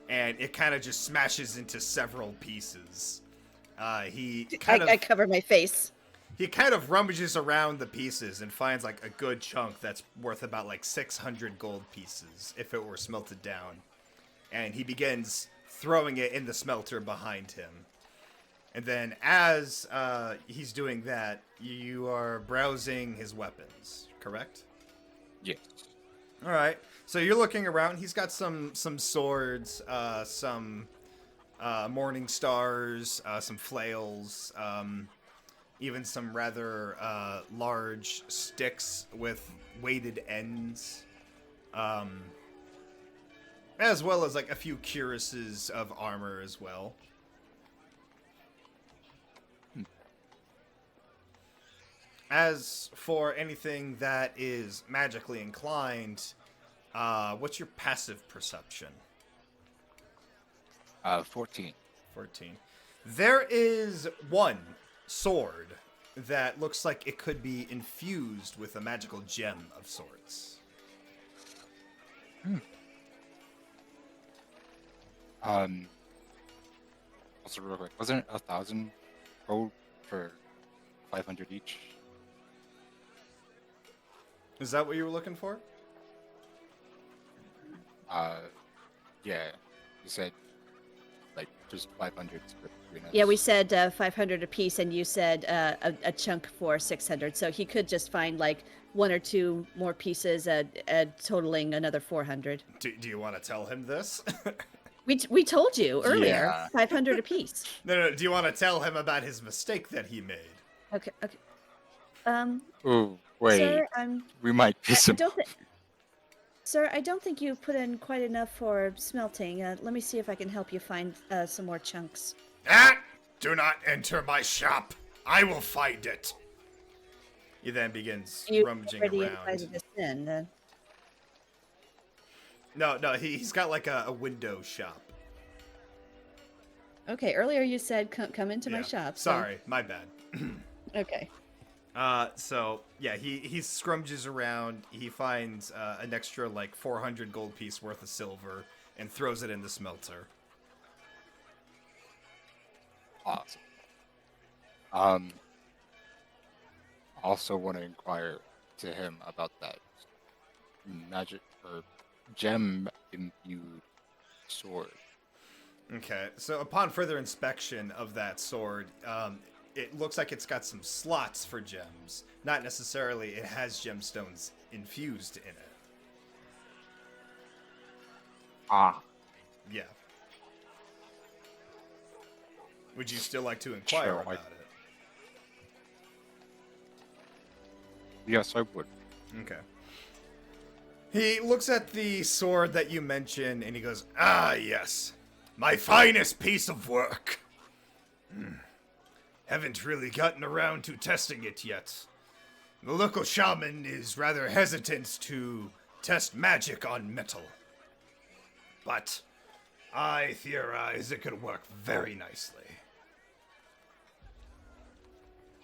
and it kind of just smashes into several pieces. He kind I cover my face. He kind of rummages around the pieces and finds like a good chunk that's worth about like 600 gold pieces if it were smelted down. And he begins throwing it in the smelter behind him. And then as he's doing that, you are browsing his weapons, correct? Yes. All right. So you're looking around. He's got some swords, some morning stars, some flails, even some rather large sticks with weighted ends, as well as like a few cuirasses of armor as well. As for anything that is magically inclined, what's your passive perception? 14. 14. There is one sword that looks like it could be infused with a magical gem of sorts. Um. Also, real quick, wasn't it 1,000 gold for 500 each? Is that what you were looking for? Yeah. You said like just 500 for 3 nights. Yeah, we said 500 apiece, and you said a chunk for 600. So he could just find like 1 or 2 more pieces, totaling another 400. Do you want to tell him this? We told you earlier, Yeah. 500 apiece. No. Do you want to tell him about his mistake that he made? Okay. Oh, wait. Sir, We might I be some. don't think. Sir, I don't think you put in quite enough for smelting. Let me see if I can help you find some more chunks. Ah! Do not enter my shop. I will find it. He then begins You rummaging already around. invited us in. No, he's got like a window shop. Okay, earlier you said come into my Yeah. shop. So... Sorry, my bad. Okay. So yeah, he scrummages around. He finds an extra like 400 gold piece worth of silver and throws it in the smelter. Awesome. Also want to inquire to him about that magic or gem imbued sword. Okay, so upon further inspection of that sword, it looks like it's got some slots for gems. Not necessarily it has gemstones infused in it. Ah, Yeah. Would you still like to inquire Sure, about it? yes, I would. Okay. He looks at the sword that you mentioned and he goes, "Ah, yes. My finest piece of work. Haven't really gotten around to testing it yet. The local shaman is rather hesitant to test magic on metal. But I theorize it could work very nicely."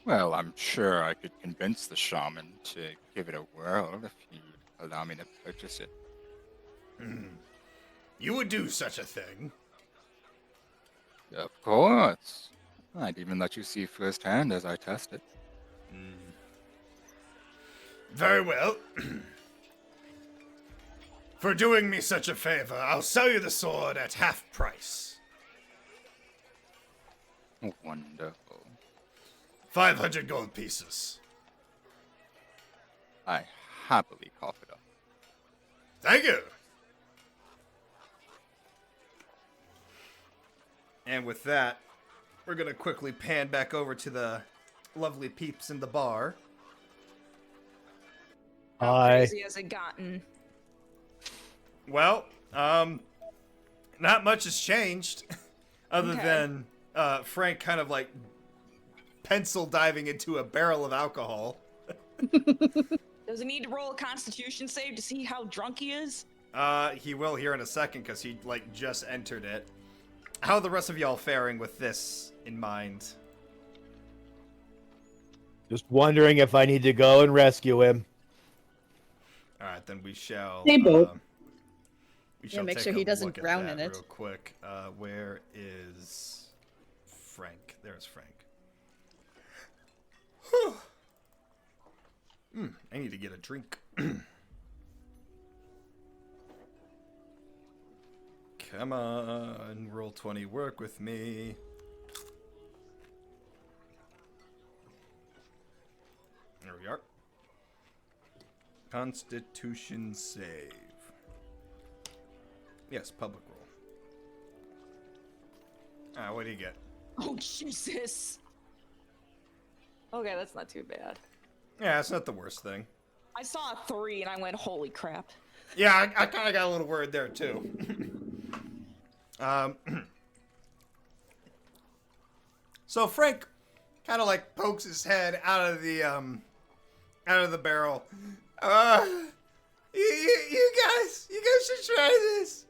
Well, I'm sure I could convince the shaman to give it a whirl if you'd allow me to purchase it. You would do such a thing? Of course. I'd even let you see firsthand as I test it. Very well. For doing me such a favor, I'll sell you the sword at half price. Wonderful. 500 gold pieces. I happily cough it up. Thank you. And with that, we're going to quickly pan back over to the lovely peeps in the bar. How Hi. crazy has it gotten? Well, not much has changed other Okay. than Frank kind of like pencil diving into a barrel of alcohol. Does he need to roll a constitution save to see how drunk he is? He will here in a second because he like just entered it. How are the rest of y'all faring with this in mind? Just wondering if I need to go and rescue him. All right, then we shall. Same boat. We Yeah, shall make take sure a he doesn't look at drown that in it. real quick. Where is Frank? There's Frank. Whew. I need to get a drink. Come on, roll 20, work with me. There we are. Constitution save. Yes, public roll. What do you get? Oh, Jesus. Okay, that's not too bad. Yeah, it's not the worst thing. I saw a 3 and I went, holy crap. Yeah, I kind of got a little worried there too. So Frank kind of like pokes his head out of the barrel. You guys should try this.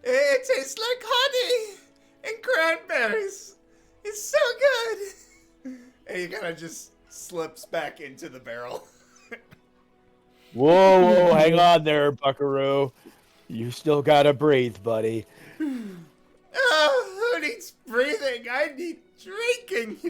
It tastes like honey and cranberries. It's so good. And he kind of just slips back into the barrel. Whoa, hang on there, Buckaroo. You still gotta breathe, buddy.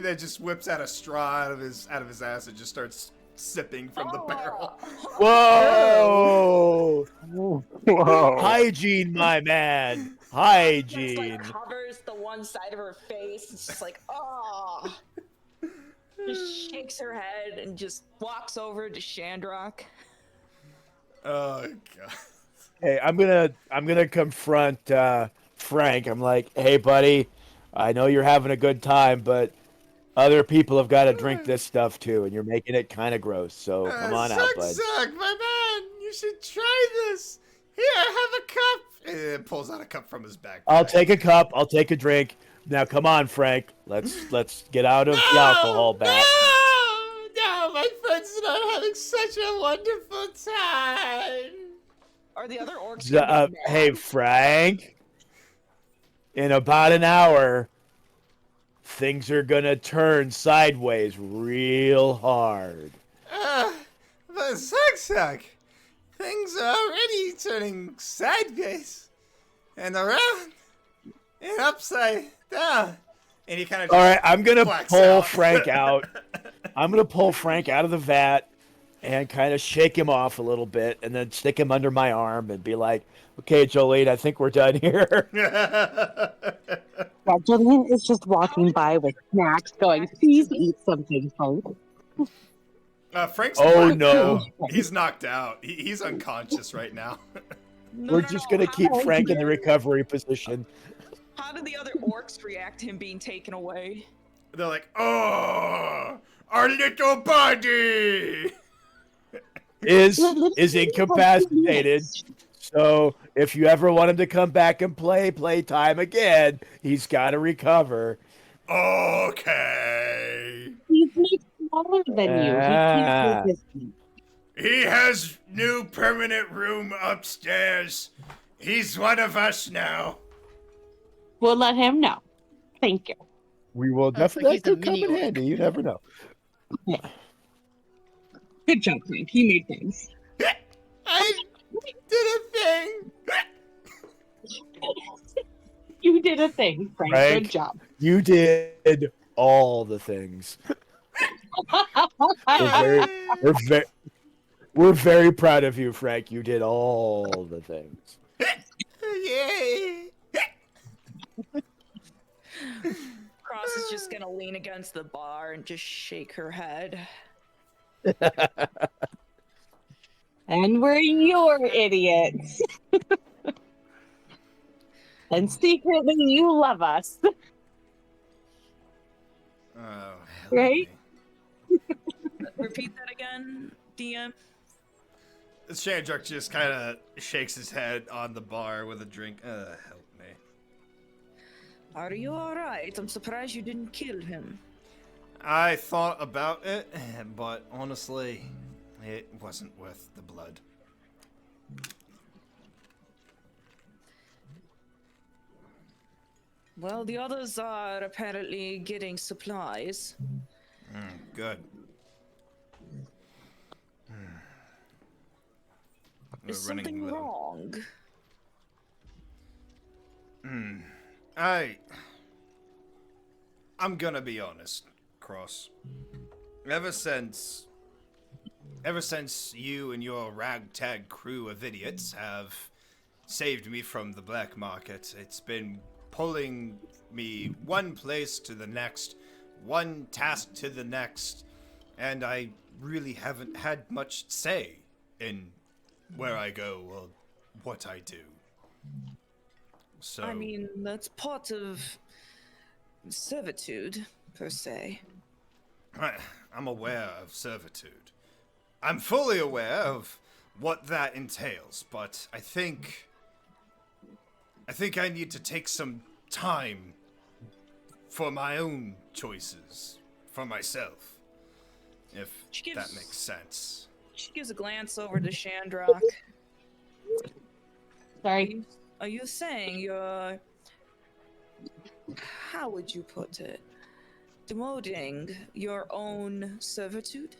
then just whips out a straw out of his ass and just starts sipping from the barrel. Whoa! Whoa. Hygiene, my man. Just Hygiene. like covers the one side of her face. It's just like, oh. Just shakes her head and just walks over to Shandrock. Oh god. Hey, I'm gonna confront Frank. I'm like, hey, buddy, I know you're having a good time, but other people have got to drink this stuff too, and you're making it kind of gross. So come on out, bud. Suck, my man. You should try this. Here, have a cup. And then pulls out a cup from his backpack. I'll take a cup. I'll take a drink. Now, come on, Frank. Let's get out of the alcohol bath. No, my friends and I are having such a wonderful time. Are the other orcs gonna be mad? Hey, Frank. In about an hour, things are gonna turn sideways real hard. But suck. Things are already turning sideways and around and upside down. And he kind of All right, I'm gonna pull out. Frank out. I'm gonna pull Frank out of the vat and kind of shake him off a little bit, and then stick him under my arm and be like, "Okay, Jolene, I think we're done here." Yeah, Jillian is just walking by with snacks, going, "Please eat something, Frank." Frank's Oh knocked no, out. He's knocked out. He's unconscious right now. we're just gonna keep Frank in the recovery position. How did the other orcs react to him being taken away? They're like, oh, our little buddy. Is incapacitated. So if you ever want him to come back and play time again, he's got to recover. Okay. He's much smaller than you. He can't do this. He has new permanent room upstairs. He's one of us now. We'll let him know. Thank you. We will Sounds like definitely he's a come in mini-orc. handy. You never know. Good job, Frank. He made things. I did a thing. You did a thing, Frank. Frank. Good job. You did all the things. We're very proud of you, Frank. You did all the things. Yay. Cross is just gonna lean against the bar and just shake her head. And we're your idiots. And secretly, you love us. Oh, help Right? me. Repeat that again, DM. Shandruk just kind of shakes his head on the bar with a drink. Help me. Are you alright? I'm surprised you didn't kill him. I thought about it, but honestly, it wasn't worth the blood. Well, the others are apparently getting supplies. Good. We're Is running something low. wrong? I'm gonna be honest, Cross. Ever since you and your ragtag crew of idiots have saved me from the black market, it's been pulling me one place to the next, one task to the next, and I really haven't had much say in where I go or what I do. So I mean, that's part of servitude, per se. I'm aware of servitude. I'm fully aware of what that entails, but I think I need to take some time for my own choices, for myself, if that makes sense. She gives a glance over to Shandrock. Sorry. Are you saying you're... How would you put it? Demoting your own servitude?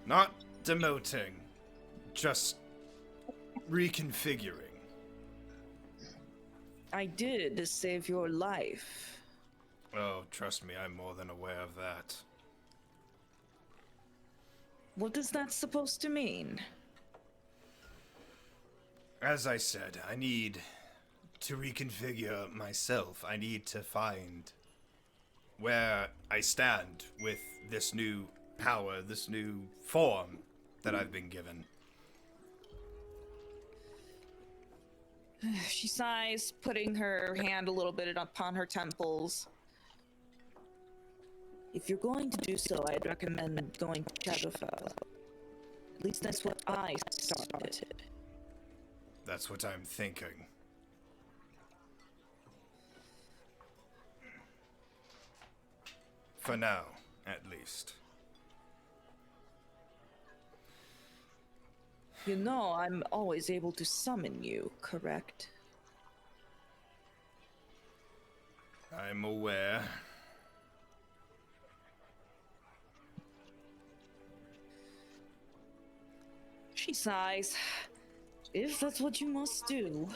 Not demoting, just reconfiguring. I did save your life. Oh, trust me, I'm more than aware of that. What is that supposed to mean? As I said, I need to reconfigure myself. I need to find where I stand with this new power, this new form that I've been given. She sighs, putting her hand a little bit upon her temples. If you're going to do so, I'd recommend going to Shadowfell. At least that's what I started. That's what I'm thinking. For now, at least. You know, I'm always able to summon you, correct? I'm aware. She sighs. If that's what you must do.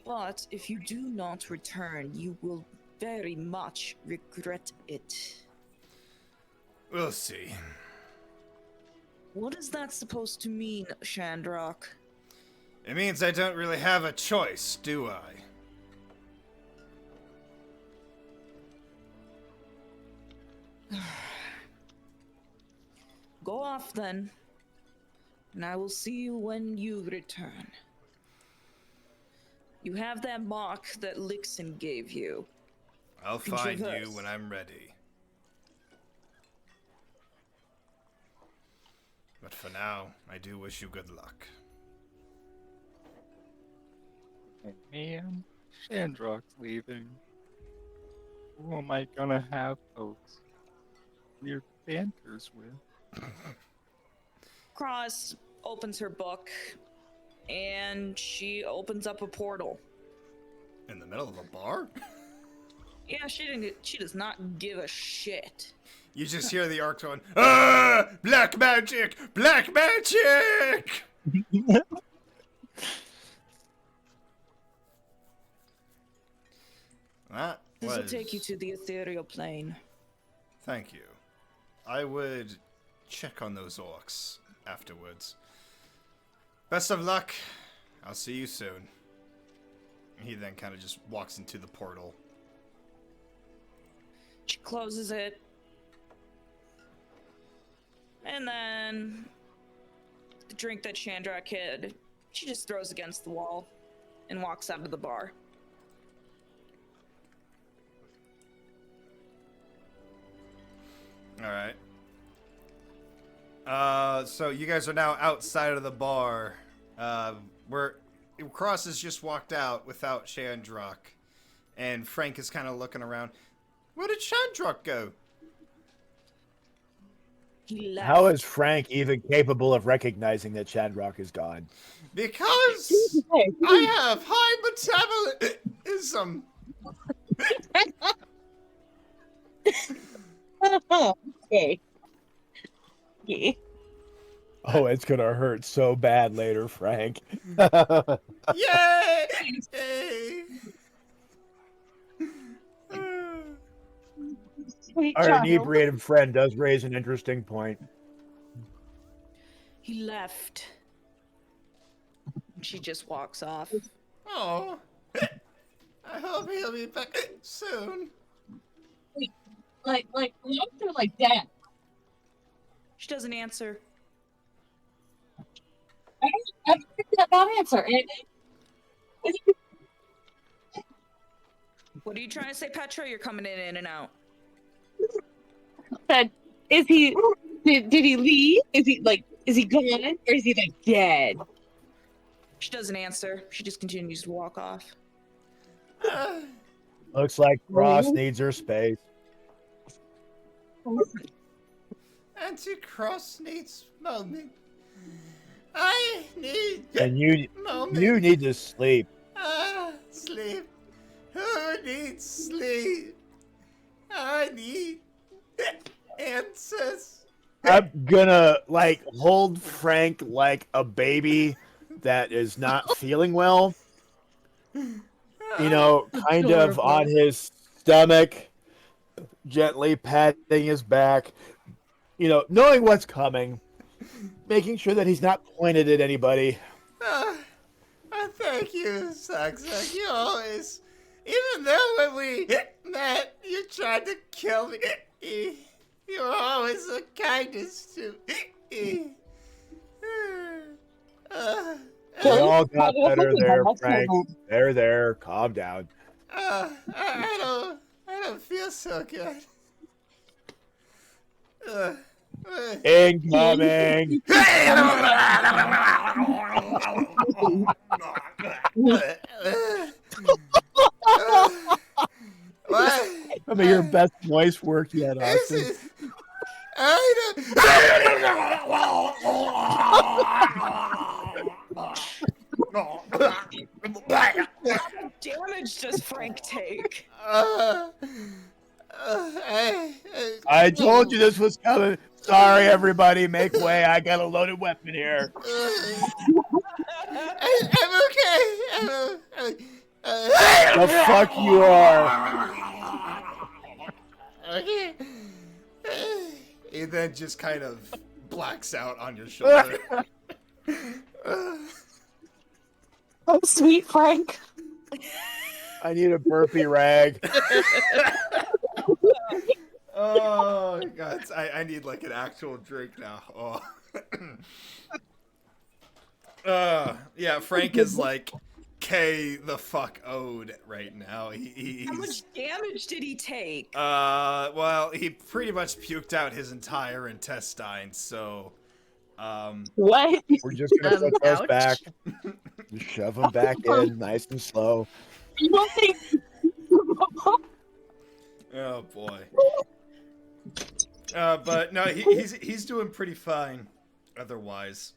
But if you do not return, you will very much regret it. We'll see. What is that supposed to mean, Shandrock? It means I don't really have a choice, do I? Go off then, and I will see you when you return. You have that mark that Lixin gave you. I'll Can find you traverse. when I'm ready. But for now, I do wish you good luck. Man, Shandrock's leaving. Who am I gonna have those weird banters with? Cross opens her book, and she opens up a portal. In the middle of a bar? Yeah, she does not give a shit. You just hear the orc going, "Ah! Black magic! Black magic!" That This was... will take you to the ethereal plane. Thank you. I would check on those orcs afterwards. Best of luck. I'll see you soon. He then kind of just walks into the portal. She closes it. And then the drink that Shandrock hid, she just throws against the wall and walks out of the bar. All right. So you guys are now outside of the bar. Where Cross has just walked out without Shandrock, and Frank is kind of looking around. Where did Shandrock go? He left. How is Frank even capable of recognizing that Shandrock is gone? Because I have high metabolism. Okay. Okay. Oh, it's gonna hurt so bad later, Frank. Yay! Yay! Sweet Our child. inebriated friend does raise an interesting point. He left. She just walks off. Oh, I hope he'll be back soon. Like that. She doesn't answer. I don't get that answer. What are you trying to say, Petra? You're coming in and out. But is he? Did he leave? Is he gone or is he like dead? She doesn't answer. She just continues to walk off. Looks like Cross needs her space. Anti-Cross needs moment. I need And you moment. need to sleep. Sleep. Who needs sleep? I need answers. I'm gonna hold Frank like a baby that is not feeling well. You know, kind of on his stomach, gently patting his back, knowing what's coming, making sure that he's not pointed at anybody. Thank you, Suck. You always, even though when we met, you tried to kill me, you were always the kindest to me. They Really? all got Positive better thinking, there, that's Frank. good. There. Calm down. I don't feel so good. Uh, Incoming. What? Some of your best voice work yet, This Austin. is. I Damage does Frank take? I told you this was coming. Sorry, everybody. Make way. I got a loaded weapon here. I'm okay. The fuck you are. Okay. He then just kind of blacks out on your shoulder. Oh, sweet Frank. I need a burpee rag. Oh god, I need like an actual drink now. Oh. Yeah, Frank is like K the fuck O'd right now. He's, How much damage did he take? well, he pretty much puked out his entire intestines, so What? We're just gonna put those ouch. back. Just shove them back in, nice and slow. You don't think? oh boy. But no, he's doing pretty fine otherwise.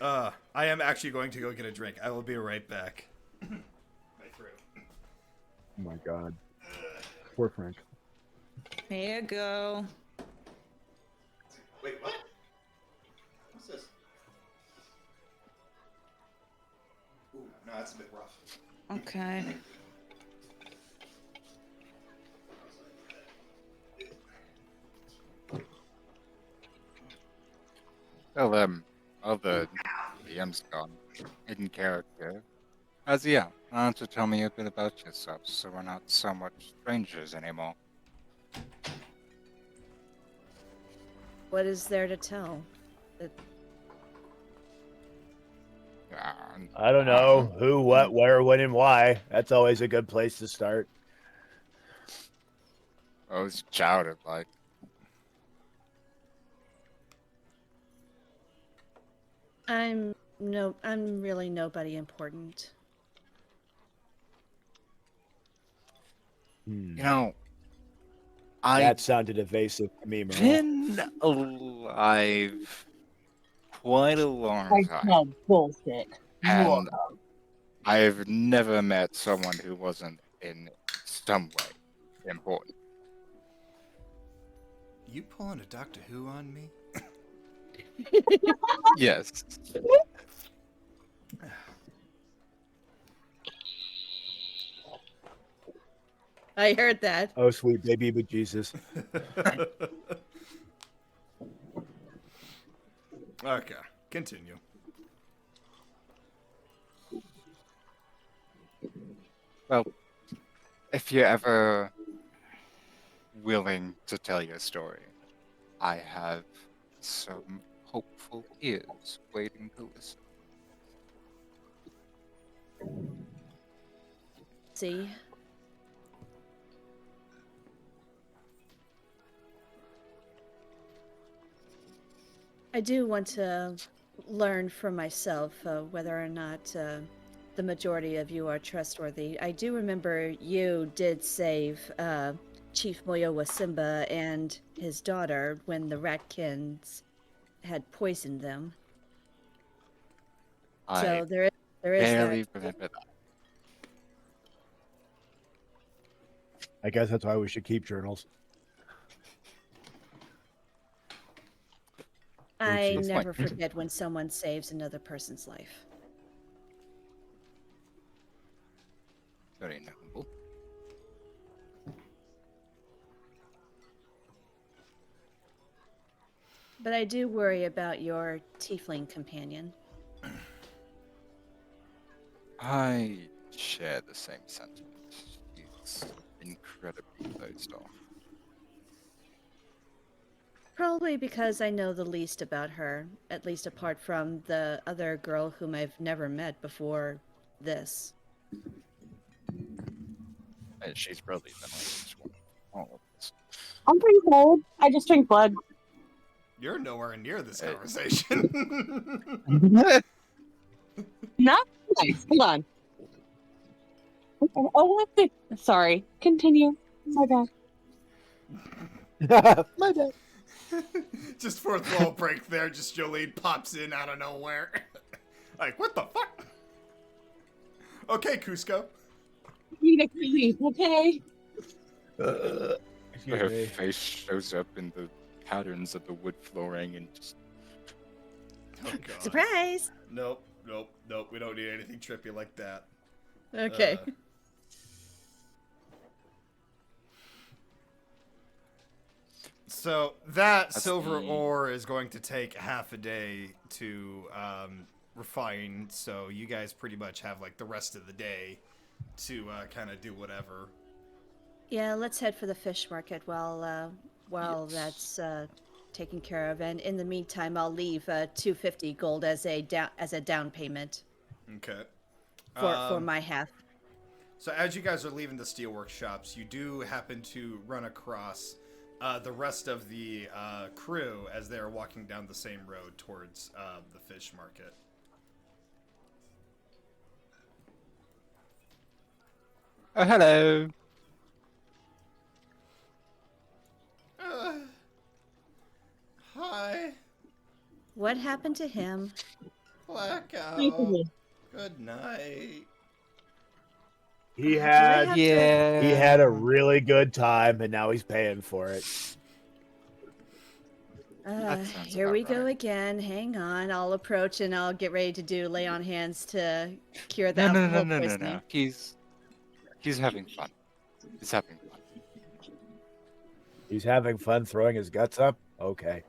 I am actually going to go get a drink. I will be right back. My throat. Oh my god. Poor Frank. Here you go. Wait, what? What's this? Ooh, no, that's a bit rough. Okay. Well, all the DM's gone. Hidden character. Azia, why don't you tell me a bit about yourself so we're not so much strangers anymore? What is there to tell? I don't know who, what, where, when, and why. That's always a good place to start. What was your childhood like? I'm really nobody important. You know, I've That sounded evasive to me, Merle. been alive quite a long I time, smell bullshit. and I've never met someone who wasn't in some way important. You pulling a Doctor Who on me? Yes. I heard that. Oh, sweet baby, but Jesus. Okay, continue. Well, if you're ever willing to tell your story, I have some hopeful ears waiting to listen. See? I do want to learn for myself whether or not the majority of you are trustworthy. I do remember you did save Chief Moyowa Simba and his daughter when the Ratkins had poisoned them. I So there is barely that. remember that. I guess that's why we should keep journals. I That's never fine. forget when someone saves another person's life. Very noble. But I do worry about your tiefling companion. I share the same sentiment. He's incredibly closed off. Probably because I know the least about her, at least apart from the other girl whom I've never met before this. And she's probably the nicest one of all of us. I'm pretty cold. I just drink blood. You're nowhere near this conversation. Not nice. Hold on. Oh, what the? Sorry. Continue. My bad. My bad. Just fourth wall break there. Just Jolene pops in out of nowhere. Like, what the fuck? Okay, Cusco. Need a relief, okay? Excuse Her me. face shows up in the patterns of the wood flooring and just Oh, God. Surprise! Nope. We don't need anything trippy like that. Okay. So that That's silver the- ore is going to take half a day to refine. So you guys pretty much have like the rest of the day to kind of do whatever. Yeah, let's head for the fish market while Yes. that's taken care of. And in the meantime, I'll leave 250 gold as a down payment Okay. for my half. So as you guys are leaving the steelwork shops, you do happen to run across the rest of the crew as they are walking down the same road towards the fish market. Oh, hello. Hi, What happened to him? Blackout. Basically. Good night. He Do I had have Yeah. he had a really good time, and now he's paying for it. That sounds Here about we go right. again. Hang on. I'll approach and I'll get ready to lay on hands to cure the No, no, alcohol no, no, no, poisoning. no. He's having fun. He's having fun. He's having fun throwing his guts up. Okay,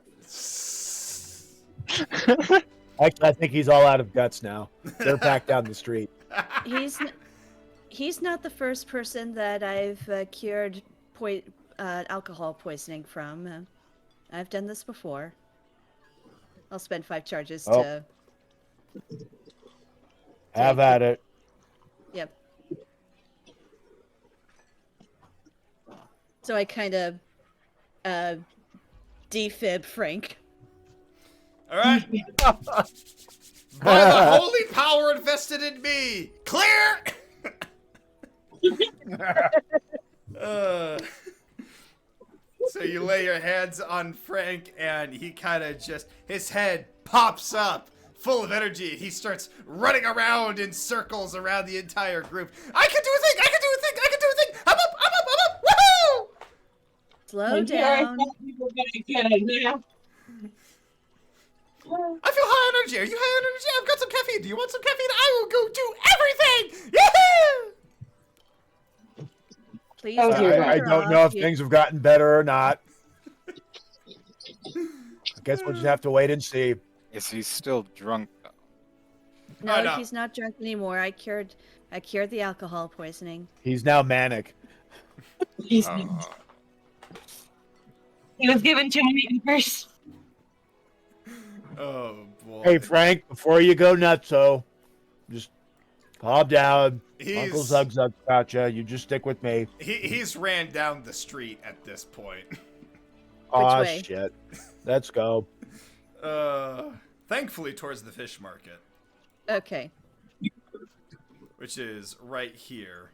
I think he's all out of guts now. They're back down the street. He's not the first person that I've cured alcohol poisoning from. I've done this before. I'll spend 5 charges Oh. to. Have at it. Yep. So I kind of defib Frank. All right. By the holy power invested in me, clear. So you lay your hands on Frank, and he kind of his head pops up, full of energy. He starts running around in circles around the entire group. I can do a thing! I can do a thing! I can do a thing! I'm up! I'm up! I'm up! Woohoo! Slow down. I feel high energy. Are you high energy? I've got some caffeine. Do you want some caffeine? I will go do everything! Yahoo! Please Oh, don't dear God. I wander don't off. know if You- things have gotten better or not. I guess we'll just have to wait and see. Is he still drunk though? No, Oh, no. he's not drunk anymore. I cured the alcohol poisoning. He's now manic. He Oh, was given too many offers. Oh, boy. Hey Frank, before you go nutso, just calm down. Uncle He's, Zug Zug gotcha. You just stick with me. he's ran down the street at this point. Aw, way? shit. Let's go. Thankfully towards the fish market, Okay. which is right here.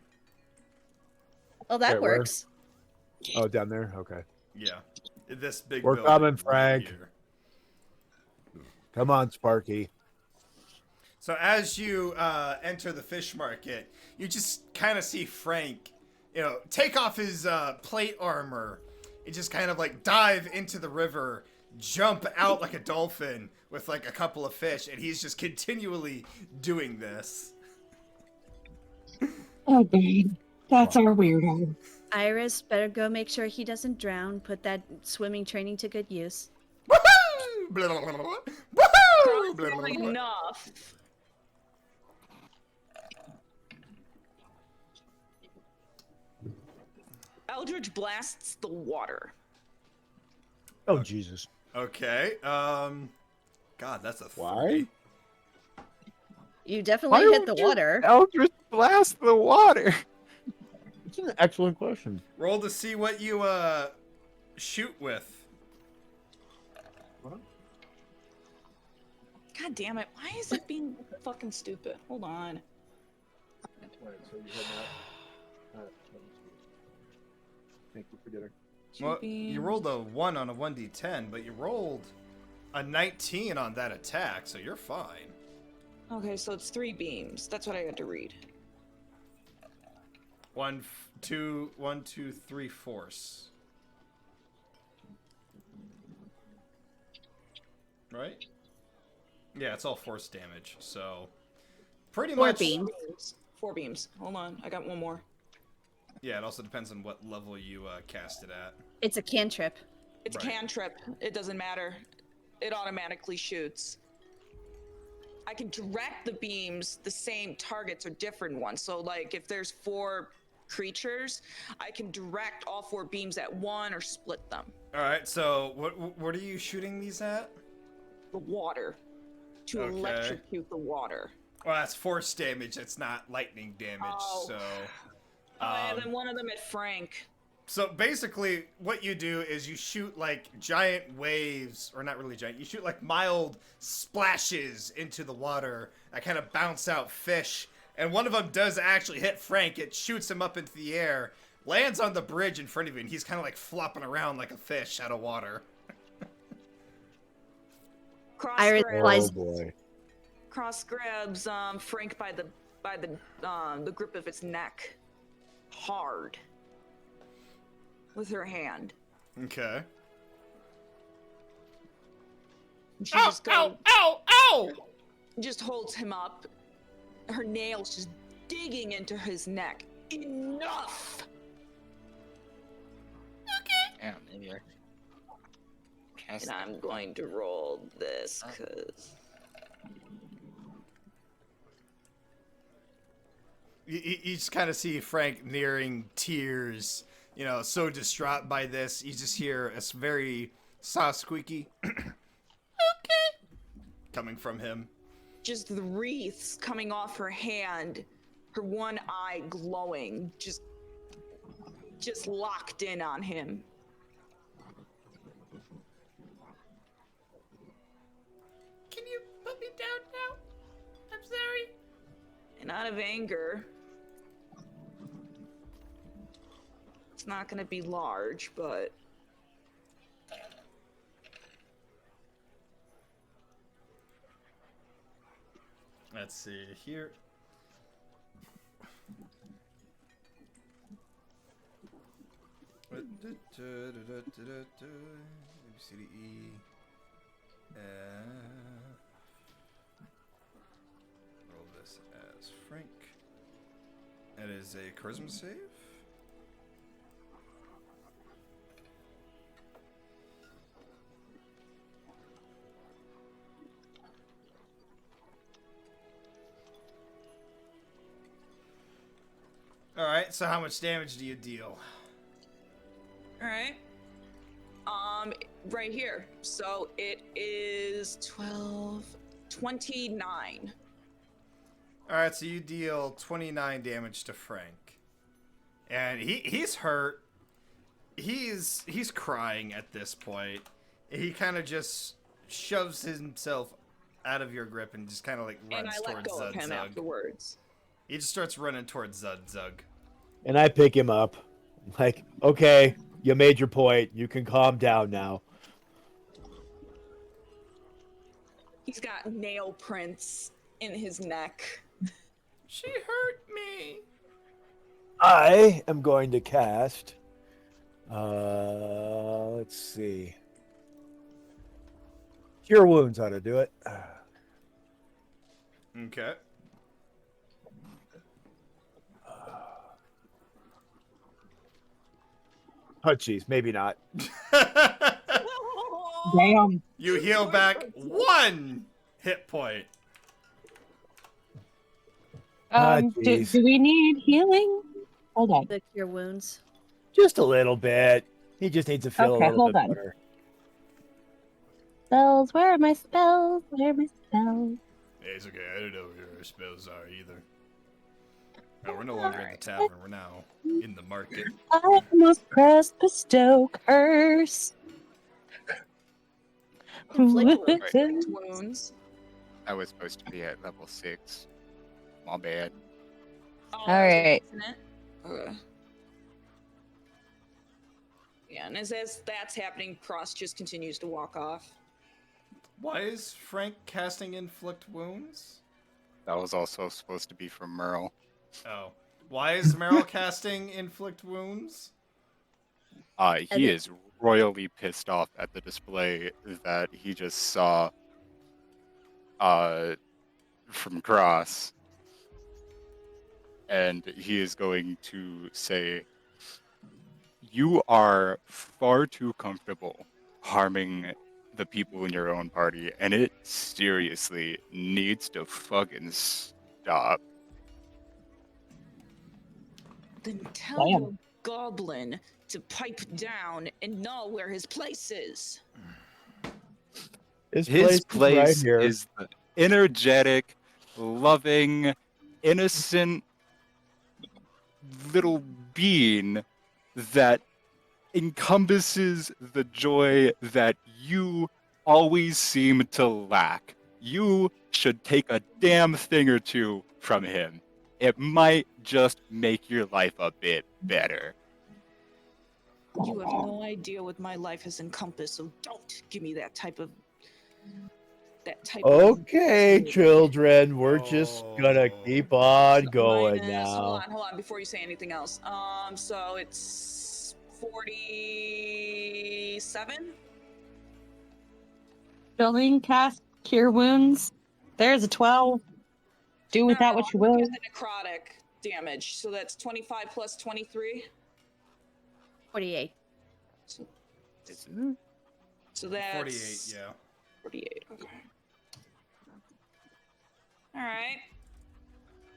Oh, that Wait, where? works. Oh, down there? Okay. Yeah. This big We're building coming, right Frank. here. Come on, Sparky. So as you enter the fish market, you just kind of see Frank, take off his plate armor and just kind of like dive into the river, jump out like a dolphin with like a couple of fish, and he's just continually doing this. Oh, God. That's our weirdo. Iris, better go make sure he doesn't drown. Put that swimming training to good use. Woohoo! Blah, blah, blah, blah. Woohoo! Blah, blah, blah, blah. Enough. Eldritch blasts the water. Oh Jesus! Okay. God, that's a 3. Why? You definitely hit the water. Eldritch blast the water. It's an excellent question. Roll to see what you shoot with. God damn it. Why is it being fucking stupid? Hold on. Thank you for dinner. Well, you rolled a 1 on a 1d10, but you rolled a 19 on that attack, so you're fine. Okay, so it's 3 beams. That's what I had to read. 1, 2, 3 force. Right? Yeah, it's all force damage, so pretty 4 much. beams. 4 beams. Hold on, I got one more. Yeah, it also depends on what level you cast it at. It's a cantrip. It's a Right. cantrip. It doesn't matter. It automatically shoots. I can direct the beams the same targets or different ones. So, like, if there's 4 creatures, I can direct all 4 beams at one or split them. All right, so what are you shooting these at? The water. To Okay. electrocute the water. Well, that's force damage. It's not lightning damage. Oh. So, And then one of them at Frank. so basically, what you do is you shoot like giant waves, or not really giant. You shoot like mild splashes into the water that kind of bounce out fish. And one of them does actually hit Frank. It shoots him up into the air, lands on the bridge in front of you, and he's kind of like flopping around like a fish out of water. Cross Iris grabs, flies- Oh boy. cross grabs Frank by the grip of his neck, hard, with her hand. Okay. And she just goes, ow! just holds him up. Her nails just digging into his neck. Enough! Yeah, maybe I cast And I'm going to roll this because You just kind of see Frank nearing tears, you know, so distraught by this. You just hear a very soft squeaky, okay, coming from him. just the wreaths coming off her hand, her one eye glowing, just locked in on him. Can you put me down now? I'm sorry. And out of anger, it's not going to be large, but Let's see here. A, B, C, D, E, F. Roll this as Frank. That is a charisma save. Alright, so how much damage do you deal? all right. Right here. So it is 12, 29. Alright, so you deal 29 damage to Frank. And he's hurt. He's crying at this point. He kind of just shoves himself out of your grip and just kind of like And runs I let towards go of him Zudzug. afterwards. He just starts running towards Zudzug. And I pick him up. Like, okay, you made your point. You can calm down now. He's got nail prints in his neck. She hurt me. I am going to cast. Let's see. Cure wounds ought to do it. Okay. Oh, jeez, maybe not. Damn. You heal back 1 hit point. Do jeez. we need healing? Hold on. The cure wounds. Just a little bit. He just needs to feel a Okay, little hold bit on. better. Spells. Where are my spells? Where are my spells? Hey, it's okay. I don't know where your spells are either. Oh, we're no longer in the tavern. We're now in the market. I must press bestow curse. Inflict Wounds. I was supposed to be at level 6. My bad. Oh, All right. isn't it? Okay. Yeah, and as that's happening, Cross just continues to walk off. Why is Frank casting inflict wounds? That was also supposed to be from Merle. Oh. Why is Meryl casting inflict wounds? He is royally pissed off at the display that he just saw from Cross. And he is going to say, "You are far too comfortable harming the people in your own party, and it seriously needs to fucking stop." Then tell Damn. your goblin to pipe down and know where his place is. His place right here. is the energetic, loving, innocent little being that encompasses the joy that you always seem to lack. You should take a damn thing or two from him. It might just make your life a bit better. You have no idea what my life has encompassed, so don't give me that type of. Okay, children, we're just gonna keep on going Minus, now. hold on, before you say anything else. So it's 47? Building cast cure wounds. There's a 12. Do with that what you will. Get the necrotic damage. So that's 25 plus 23. 48. Is it? So that's 48, yeah. 48. Okay. All right.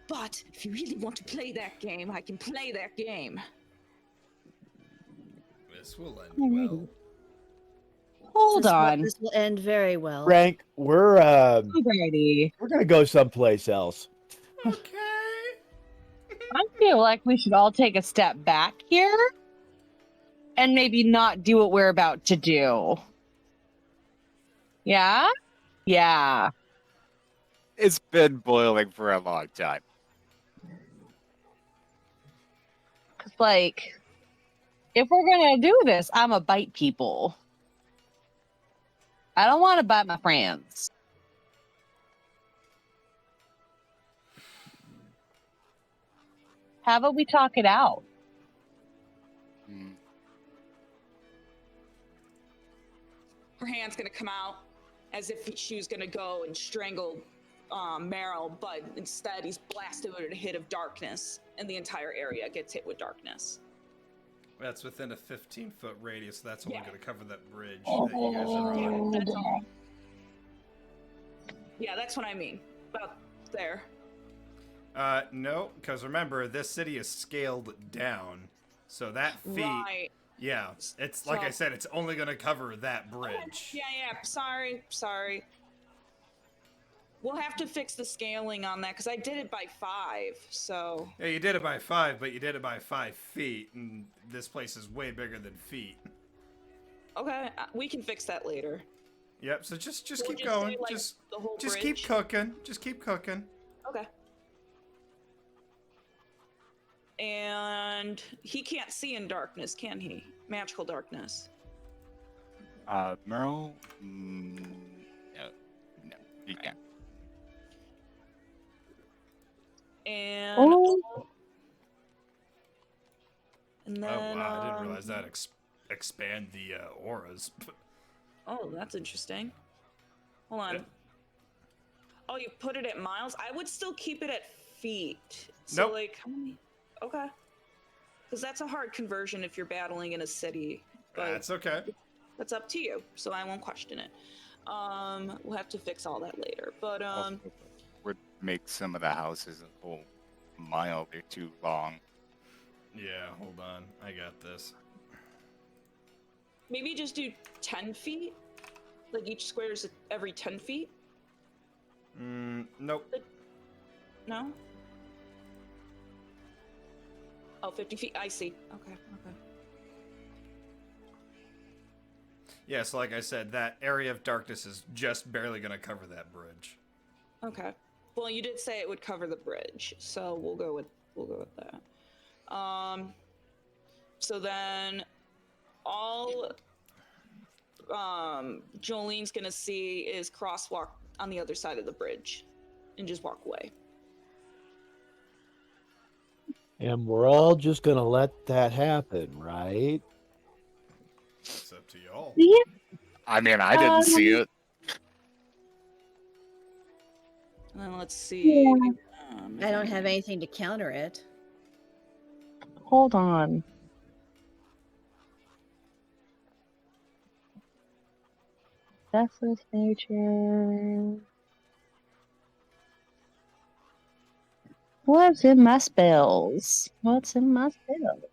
But if you really want to play that game, I can play that game. This will end well. Hold on. This will end very well. Frank, we're Alrighty. gonna go someplace else. Okay. I feel like we should all take a step back here and maybe not do what we're about to do. Yeah? Yeah. It's been boiling for a long time. Cause like, if we're gonna do this, I'ma bite people. I don't want to bite my friends. How about we talk it out? Hmm. Her hand's gonna come out as if she was gonna go and strangle Meryl, but instead he's blasted with a hit of darkness, and the entire area gets hit with darkness. That's within a 15-foot radius, so that's only Yeah. going to cover that bridge that you guys are on. That's all. Yeah, that's what I mean. About there. No, because remember, this city is scaled down. So that feet, Right. yeah, it's like I So- said, it's only going to cover that bridge. Yeah. Sorry. We'll have to fix the scaling on that because I did it by 5. So Yeah, you did it by 5, but you did it by 5 feet, and this place is way bigger than feet. okay, we can fix that later. Yep, so just We'll keep just going. say, like, just the whole just bridge. keep cooking. Just keep cooking. Okay. And he can't see in darkness, can he? Magical darkness. Merle? No, he can't. And Oh, and then Oh wow, I didn't realize that expand the auras. Oh, that's interesting. Hold on. Yeah. Oh, you put it at miles? I would still keep it at feet. So Nope. like how many? Okay. Because that's a hard conversion if you're battling in a city. But That's okay. That's up to you. So I won't question it. We'll have to fix all that later. But Also, would make some of the houses a whole mile or two long. Yeah, hold on. I got this. maybe just do 10 feet. Like each square is every 10 feet. Nope. No. Oh, 50 feet. I see. Okay. Yeah, so like I said, that area of darkness is just barely going to cover that bridge. Okay. Well, you did say it would cover the bridge, so we'll go with that. So then all Jolene's gonna see is crosswalk on the other side of the bridge, and just walk away. And we're all just gonna let that happen, right? It's up to y'all. Yeah. I mean, I didn't see it. And then let's see. I don't have anything to counter it. Hold on. Deathless nature. What's in my spells? What's in my spells?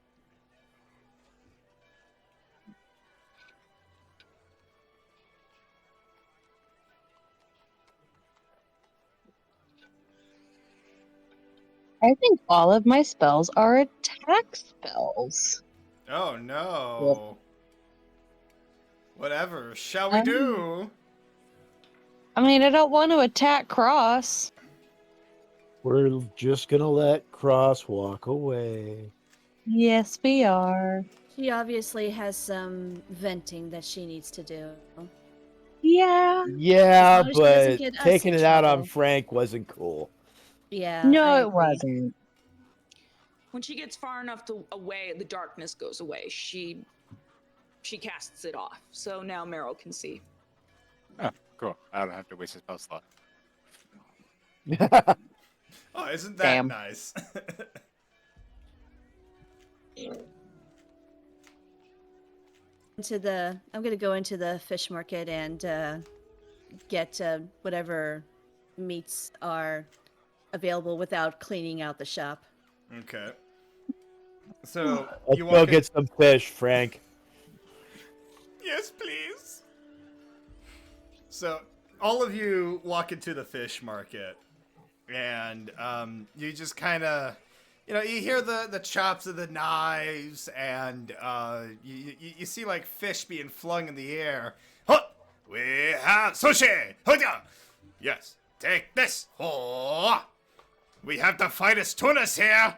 I think all of my spells are attack spells. Oh no. Whatever shall we do? I mean, I don't want to attack Cross. We're just gonna let Cross walk away. Yes, we are. She obviously has some venting that she needs to do. Yeah. Yeah, As long as she doesn't but get us taking in it out on trouble. Frank wasn't cool. Yeah. No, I it agree. wasn't. When she gets far enough away, the darkness goes away. She casts it off. So now Meryl can see. Oh, cool. I don't have to waste a spell slot. Oh, isn't that Damn. nice? I'm gonna go into the fish market and get whatever meats are available without cleaning out the shop. Okay. So Let's you go walk in. get some fish, Frank. Yes, please. So all of you walk into the fish market, and you just kind of, you hear the chops of the knives, and you see like fish being flung in the air. Huh! We have sushi. Huh-ya! Yes, take this. Oh! We have the finest tunas here,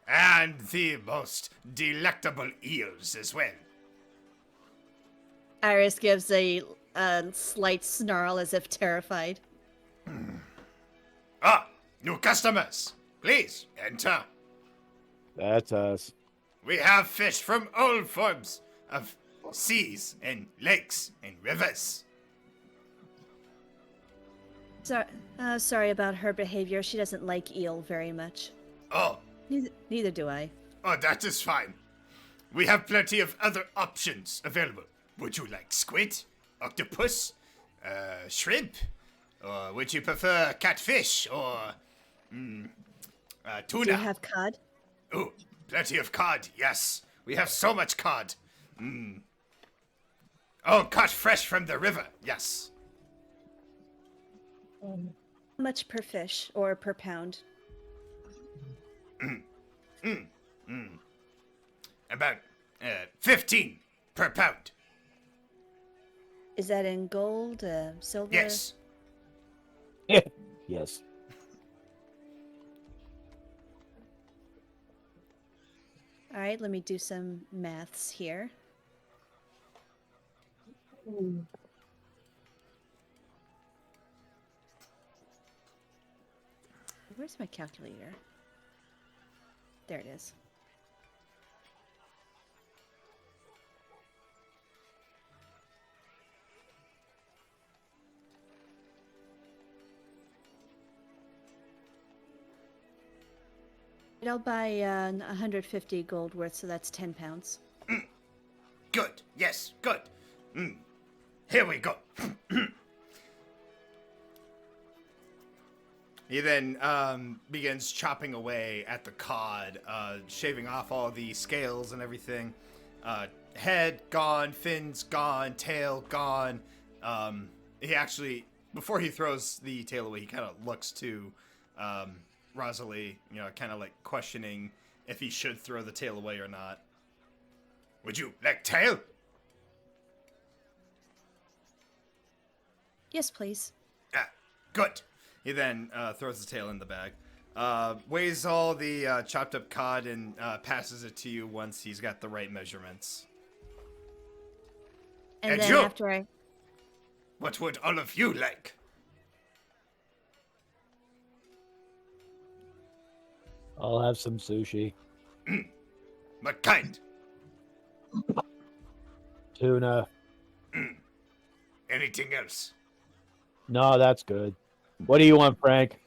and the most delectable eels as well. Iris gives a slight snarl as if terrified. Ah, new customers. Please enter. That's us. We have fish from all forms of seas and lakes and rivers. Sorry about her behavior. She doesn't like eel very much. Oh, Neither do I. oh, that is fine. We have plenty of other options available. Would you like squid, octopus, shrimp, or would you prefer catfish or tuna? Do you have cod? Oh, plenty of cod, yes. We have so much cod. Oh, caught fresh from the river, yes. How much per fish or per pound? About 15 per pound. Is that in gold, silver? Yes. Yes. All right, let me do some maths here. Where's my calculator? There it is. I'll buy 150 gold worth, so that's 10 pounds. Good, yes, good. Here we go. He then begins chopping away at the cod, shaving off all the scales and everything. Head gone, fins gone, tail gone. He actually, before he throws the tail away, he kind of looks to Rosalie, kind of like questioning if he should throw the tail away or not. Would you like tail? Yes, please. Ah, good. He then throws the tail in the bag, weighs all the chopped up cod, and passes it to you once he's got the right measurements. And then you? after I What would all of you like? I'll have some sushi. What kind? Tuna. Anything else? No, that's good. What do you want, Frank?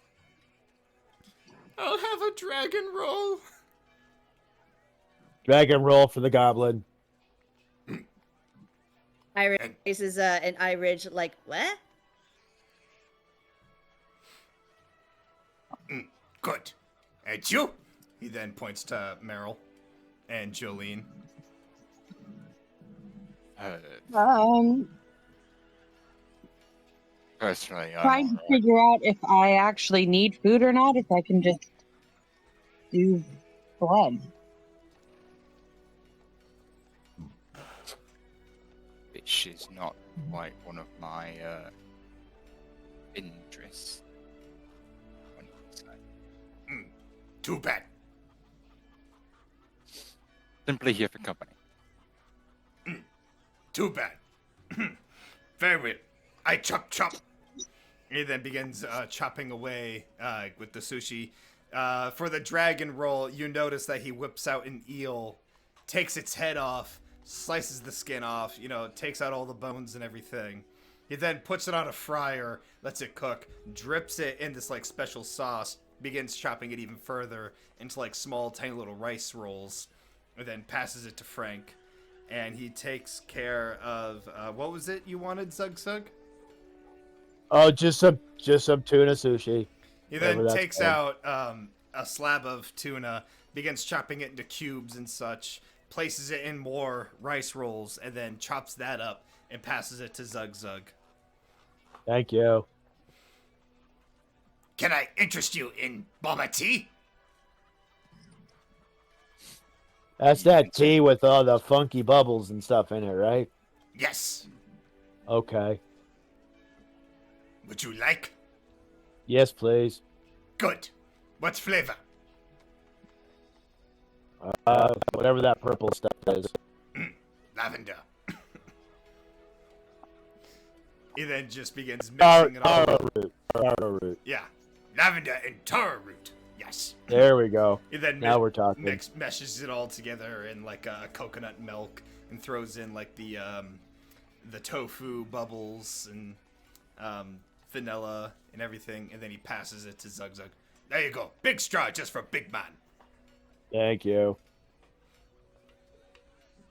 I'll have a dragon roll. Dragon roll for the goblin. I raises an eye ridge like, what? Good. And you? He then points to Meryl and Jolene. Personally, Trying to figure out if I actually need food or not, if I can just do blood. fish is not quite one of my interests. Too bad. Simply here for company. Too bad. Very well. I chop. He then begins chopping away with the sushi. For the dragon roll, you notice that he whips out an eel, takes its head off, slices the skin off, takes out all the bones and everything. He then puts it on a fryer, lets it cook, drips it in this special sauce, begins chopping it even further into small, tiny little rice rolls, and then passes it to Frank. And he takes care of what was it you wanted, Zug? Oh, just some tuna sushi. He then Whatever that's takes called. out a slab of tuna, begins chopping it into cubes and such, places it in more rice rolls, and then chops that up and passes it to Zug. Thank you. Can I interest you in boba tea? That's that tea with all the funky bubbles and stuff in it, right? Yes. Okay. Would you like? Yes, please. Good. What flavor? Whatever that purple stuff is. Lavender. He then just begins mixing it all. Taro root. Yeah. Lavender and taro root. Yes. There we go. He then Now we're talking. meshes it all together in coconut milk and throws in the tofu bubbles and vanilla and everything, and then he passes it to Zug. There you go. Big straw just for big man. Thank you.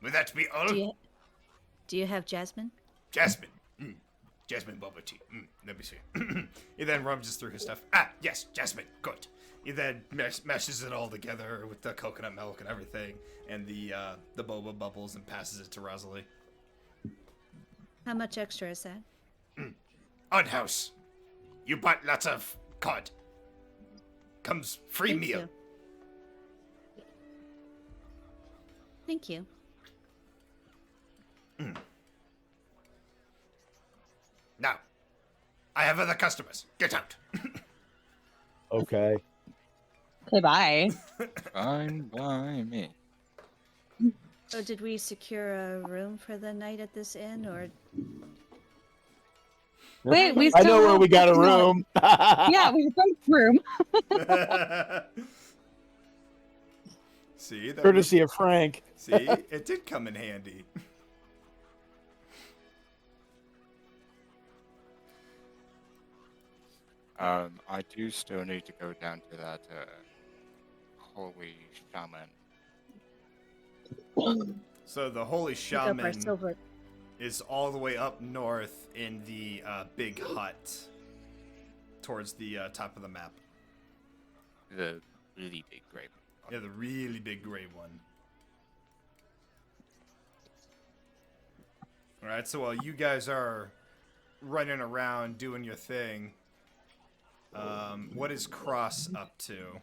Would that be all? Do you have Jasmine? Jasmine. Jasmine boba tea. Let me see. He then rummages through his stuff. Yes, jasmine. Good. He then meshes it all together with the coconut milk and everything, and the boba bubbles, and passes it to Rosalie. How much extra is that? Odd house. You bought lots of cod. Comes free Thank meal. you. Thank you. Now, I have other customers. Get out. Okay. Goodbye. Fine by me. Oh, did we secure a room for the night at this inn, or Wait, we I still know where have we got a to go. room. Yeah, we have a room. See, Courtesy of Frank. See, it did come in handy. I do still need to go down to that holy shaman. So the holy pick up our shaman silver? is all the way up north in the big hut towards the top of the map. The really big grape. Yeah, the really big gray one. Alright, so while you guys are running around doing your thing, what is Cross up to?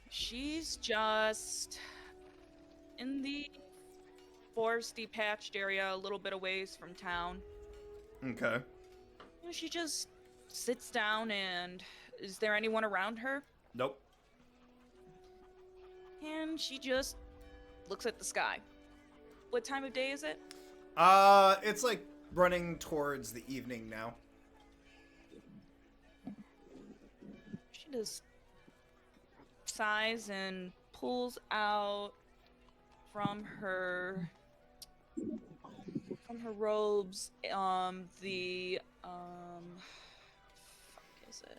She's just in the foresty patched area, a little bit a ways from town. Okay. She just sits down and is there anyone around her? Nope. And she just looks at the sky. What time of day is it? It's like running towards the evening now. She just sighs and pulls out from her robes the fuck is it?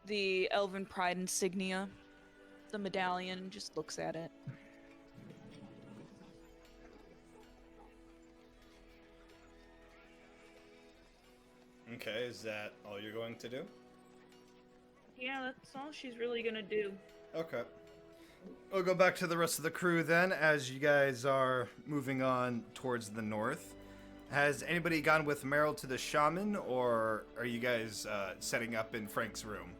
The Elven Pride insignia, the medallion, and just looks at it. Okay, is that all you're going to do? Yeah, that's all she's really gonna do. Okay. We'll go back to the rest of the crew then, as you guys are moving on towards the north. Has anybody gone with Meryl to the shaman, or are you guys setting up in Frank's room?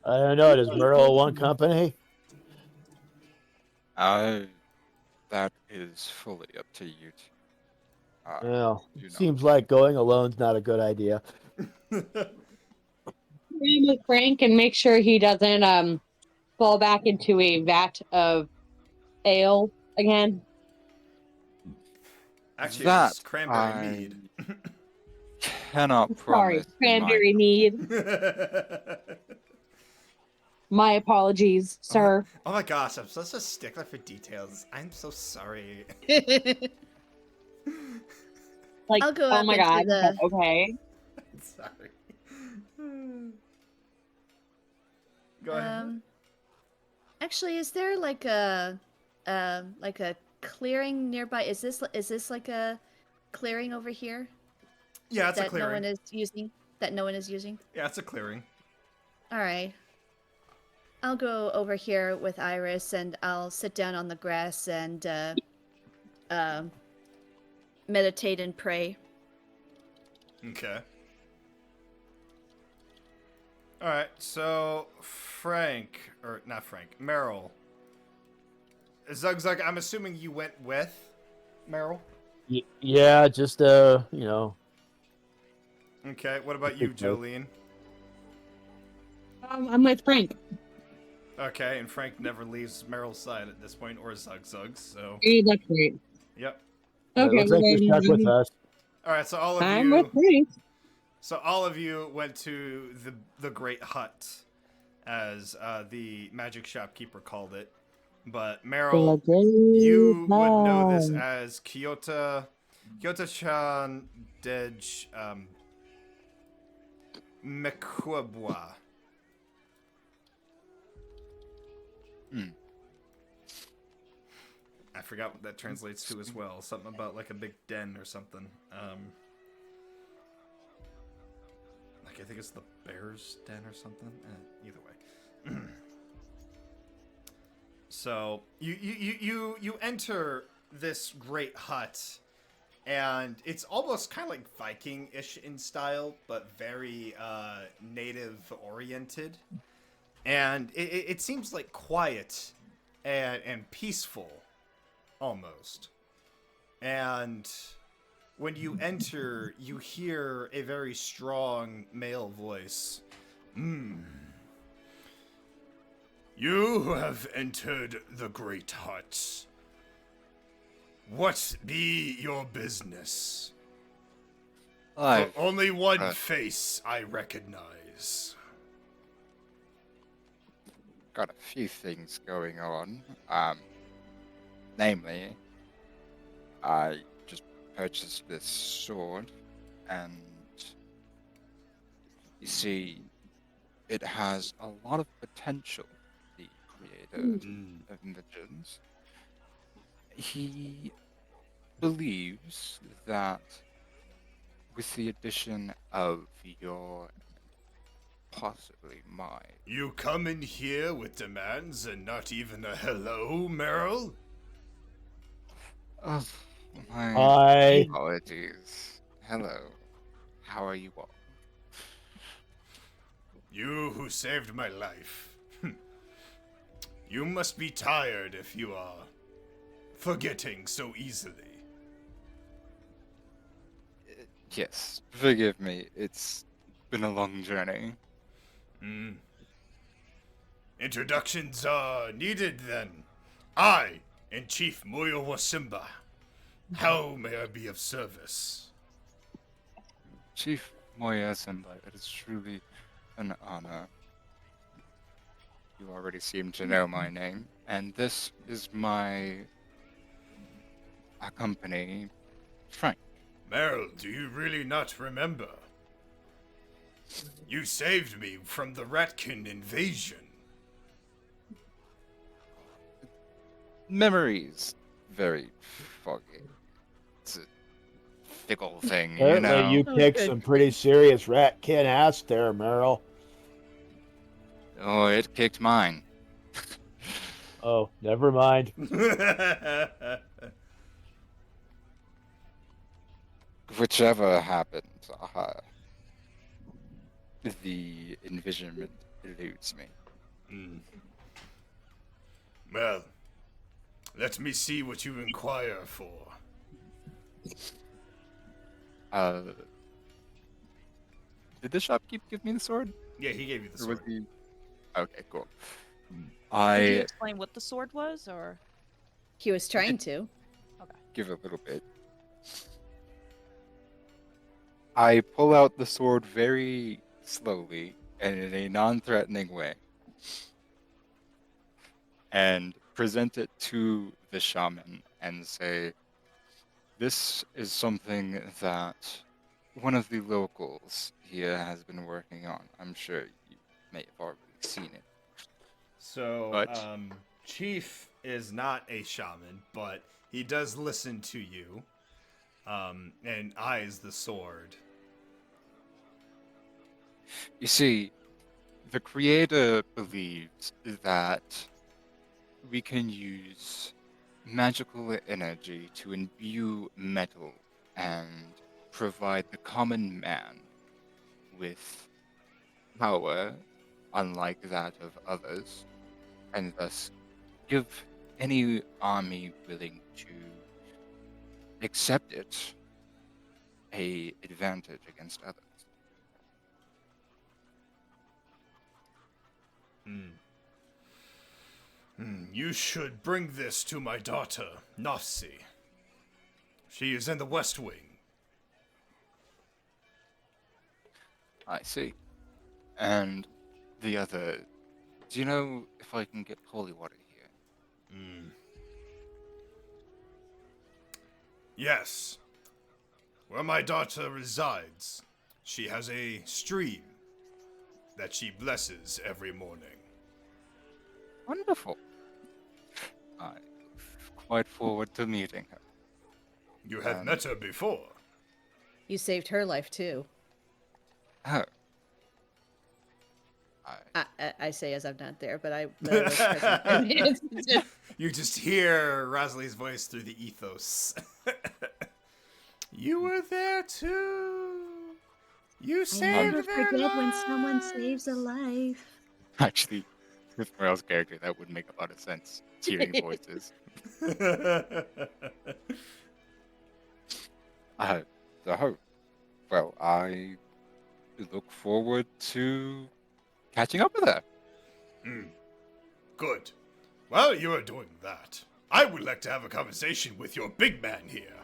I don't know. Does Merle want company? That is fully up to you. Well, do not. seems like going alone's not a good idea. Swim with Frank and make sure he doesn't fall back into a vat of ale again. Actually, That it's cranberry I mead. cannot Sorry, promise. cranberry mead. My apologies, sir. Oh my gosh, I'm such a stickler for details. I'm so sorry. Like, I'll go oh up my into god. the- Okay. Sorry. Go ahead. Actually, is there like a clearing nearby? Is this like a clearing over here Yeah, it's a that no clearing. one is using? That no one is using? Yeah, it's a clearing. All right. I'll go over here with Iris and I'll sit down on the grass and meditate and pray. Okay. Alright, so Meryl. Zug, I'm assuming you went with Meryl? Yeah, just you know. Okay, what about you, Big note. Jolene? I'm with Frank. Okay, and Frank never leaves Meryl's side at this point, or Zug, so... Hey, that's great. Yep. It looks like you're stuck with us. Alright, so all of I'm you... with Frank. So all of you went to the Great Hut, as the magic shopkeeper called it. But Meryl, you would know this as Kyoto-chan Dej Mekwabwa. I forgot what that translates to as well. Something about like a big den or something. Like I think it's the bear's den or something. Either way. So you enter this great hut, and it's almost kind of like Viking-ish in style, but very native-oriented. And it seems like quiet and peaceful, almost. And when you enter, you hear a very strong male voice. You have entered the Great Hut. What be your business? I've For only one face I recognize. got a few things going on. Namely, I just purchased this sword, and you see, it has a lot of potential to be creative. creator Mm. of Legends. He believes that with the addition of your, possibly my, You come in here with demands and not even a hello, Meryl? oh, my Hi. apologies. Hello, how are you all? You who saved my life. You must be tired if you are forgetting so easily. Yes, forgive me. It's been a long journey. Hmm. Introductions are needed then. I am Chief Moyo Wasimba. How may I be of service? Chief Moya Senpai, it is truly an honor. You already seem to know my name, and this is my company, Frank. Meryl, do you really not remember? You saved me from the Ratkin invasion. Memories, very foggy. It's a fickle thing, you Apparently, know. you kicked some pretty serious rat kid ass there, Meryl. Oh, it kicked mine. Oh, never mind. Whichever happened, the envisionment eludes me. Hmm. Well, let me see what you inquire for. Uh, did the shopkeep give me the sword? Yeah, he gave you the Or was sword. he? Okay, cool. Did you I explain what the sword was, or? He was trying to. give a little bit. I pull out the sword very slowly and in a non-threatening way and present it to the shaman and say, "This is something that one of the locals here has been working on. I'm sure you may have already seen it. So, But Chief is not a shaman, but he does listen to you, and eyes the sword. you see, the creator believes that we can use magical energy to imbue metal and provide the common man with power unlike that of others, and thus give any army willing to accept it a advantage against others." You should bring this to my daughter, Nofsi. She is in the West Wing. I see. And the other, do you know if I can get holy water here? Yes, where my daughter resides, she has a stream that she blesses every morning. Wonderful. I look quite forward to meeting her. You have Um, met her before. You saved her life too. Oh. I say as I'm not there, but I was present in the incident. You just hear Rosalie's voice through the ethos. You were there too. You I saved never their forget when someone lives. saves a life. Actually, with Morel's character, that would make a lot of sense. Hearing voices. So, well, I look forward to catching up with her. Good. While you are doing that, I would like to have a conversation with your big man here.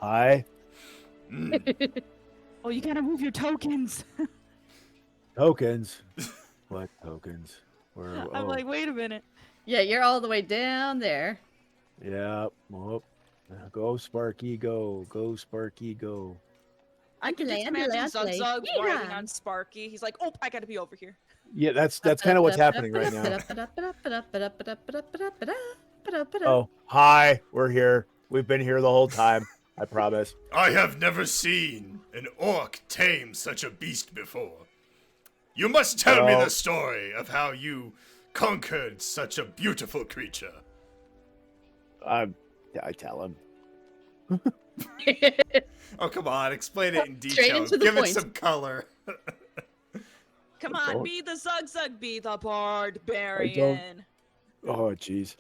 Hi. Oh, you gotta move your tokens. Tokens. What tokens? Where? I'm Oh, like, wait a minute. Yeah, you're all the way down there. yeah. Well, go Sparky, go. Go Sparky, go. I can just Andale, imagine andale. Zug riding Yeehaw. on Sparky. He's like, oh, I gotta be over here. Yeah, that's kind of what's happening right now. Oh, hi, we're here. We've been here the whole time. I promise. I have never seen an orc tame such a beast before. You must tell me Well- the story of how you conquered such a beautiful creature. I tell him. Oh, come on, explain it in Straight detail. into the Give it point. some color. Come on, Don't- be the Zug, be the barbarian. Oh, jeez.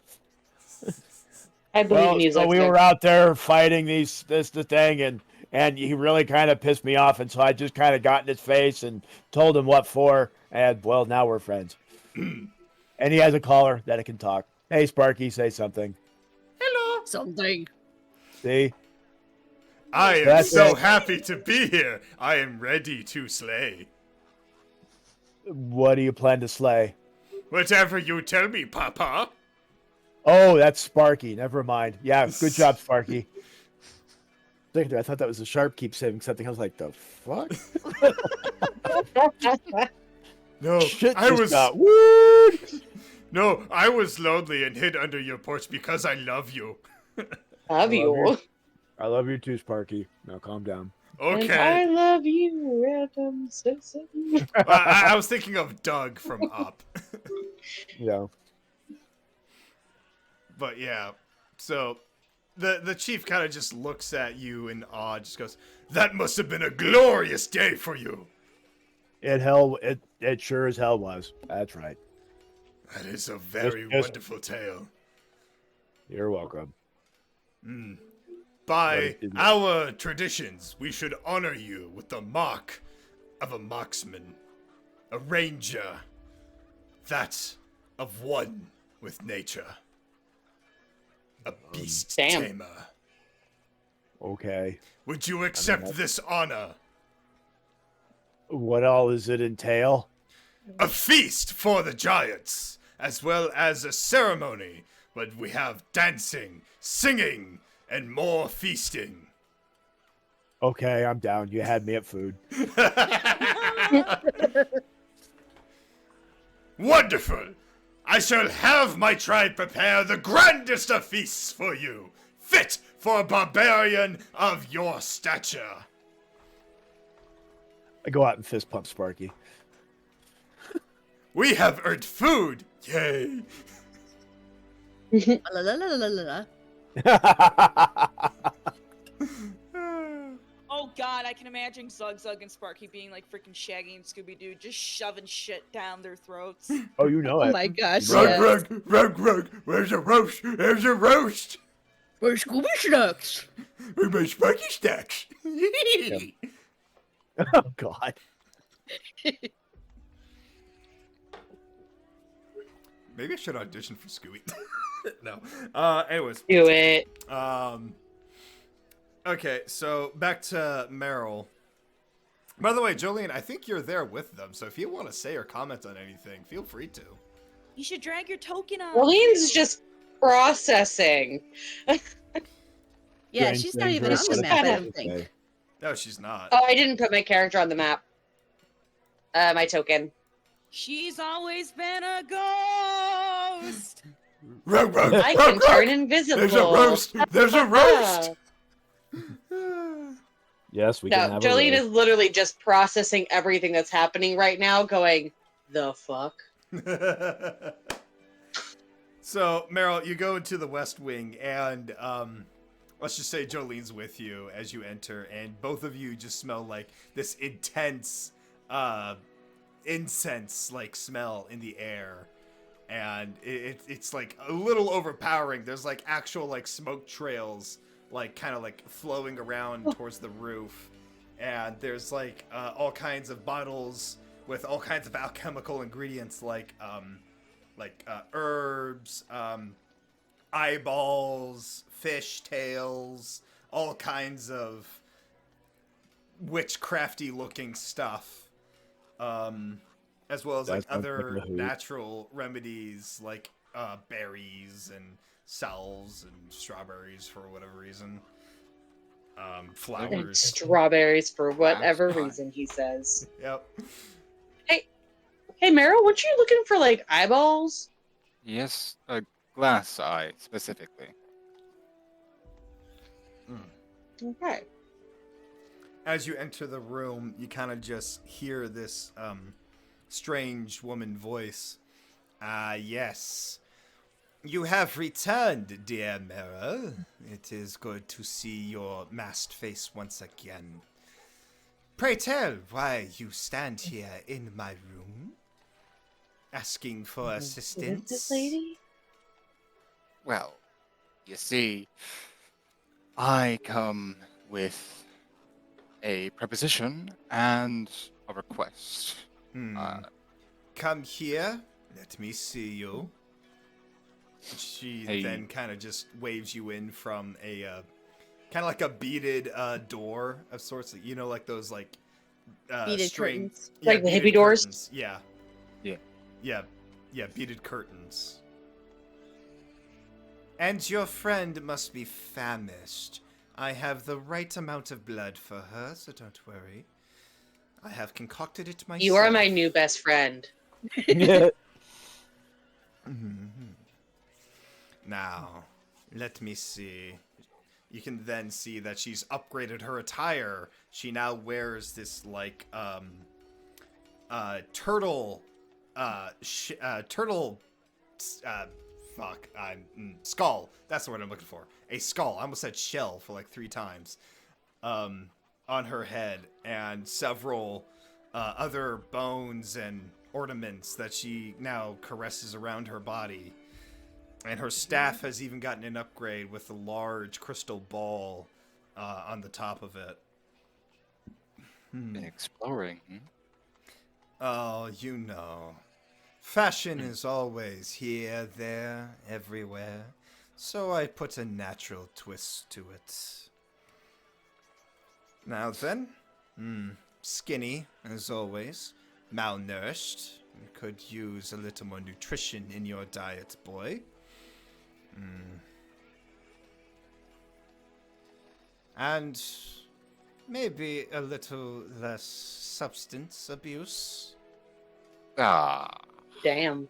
I believe Well, in you, so we Zug. were out there fighting the thing, and he really kind of pissed me off, and so I just kind of got in his face and told him what for, and well, now we're friends. And he has a collar that it can talk. Hey, Sparky, say something. Something. See? I am That's so it. happy to be here. I am ready to slay. What do you plan to slay? Whatever you tell me, Papa. Oh, that's Sparky. Never mind. Yeah, good job, Sparky. I thought that was the sharp keep saving something. I was like, the fuck? No, Shit I just was got weird. no, I was lonely and hid under your porch because I love you. Love you. I love you too, Sparky. Now calm down. And I Okay. love you, random citizen. I was thinking of Doug from Up. Yeah. But yeah, so the chief kind of just looks at you in awe, just goes, "That must have been a glorious day for you." It sure as hell was. That's right. That is a very Yes. wonderful tale. You're welcome. By What is it? our traditions, we should honor you with the mark of a marksman, a ranger, that of one with nature, a beast Damn. tamer. Okay. Would you accept that's- this honor? What all does it entail? A feast for the giants, as well as a ceremony, but we have dancing, singing, and more feasting. Okay, I'm down. You had me at food. Wonderful! I shall have my tribe prepare the grandest of feasts for you, fit for a barbarian of your stature. I go out and fist pump Sparky. We have earned food! Yay! La, la, la, la, la, la. Oh god, I can imagine Zug and Sparky being like freaking Shaggy and Scooby Doo, just shoving shit down their throats. Oh, you know Oh it. my gosh. Rug, Yes. rug, rug, rug, where's a roast? There's a roast! Where's Scooby Snacks? We made Sparky stacks! Oh God. Maybe I should audition for Scooby. No. Anyways. Do it. Okay, so back to Meryl. By the way, Jolene, I think you're there with them, so if you want to say or comment on anything, feel free to. You should drag your token on. Jolene's just processing. Yeah, Strange she's not things even are on the just map, I kinda- don't think. No, she's not. Oh, I didn't put my character on the map. My token. She's always been a ghost. Rug, rug, I rug, can turn rug. invisible. There's a roast! There's a roast! Yes, we No, can have a Jolene roast. is literally just processing everything that's happening right now, going, the fuck? So, Meryl, you go into the West Wing, and let's just say Jolene's with you as you enter, and both of you just smell like this intense incense like smell in the air. And it's like a little overpowering. There's like actual like smoke trails like kind of like flowing around towards the roof, and there's like all kinds of bottles with all kinds of alchemical ingredients like herbs, eyeballs, fish tails, all kinds of witchcrafty looking stuff. As well as That like sounds other like a hoot. natural remedies like berries and salves and strawberries for whatever reason. And flowers. strawberries for whatever Wow. reason, he says. Yep. Hey, Meryl, weren't you looking for, like, eyeballs? Yes, a glass eye specifically. Okay. As you enter the room, you kind of just hear this strange woman voice. Ah, yes. You have returned, dear Mera. It is good to see your masked face once again. Pray tell why you stand here in my room, asking for Who is assistance. this lady? Well, you see, I come with a proposition and a request. Come here. Let me see you. She Hey. then kind of just waves you in from a kind of like a beaded door of sorts. You know, like those like Beaded string, curtains. yeah, Like the beaded hippie doors? curtains. Yeah, Yeah. yeah, beaded curtains. And your friend must be famished. I have the right amount of blood for her, so don't worry. I have concocted it myself. You are my new best friend. Now, let me see. You can then see that she's upgraded her attire. She now wears this like turtle skull. That's the word I'm looking for. A skull. I almost said shell for like 3 times. On her head, and several other bones and ornaments that she now caresses around her body. And her staff has even gotten an upgrade with a large crystal ball on the top of it. Been exploring. Oh, you know. Fashion is always here, there, everywhere. So I put a natural twist to it. Now then, skinny, as always. Malnourished. You could use a little more nutrition in your diet, boy. And maybe a little less substance abuse. Ah, Damn.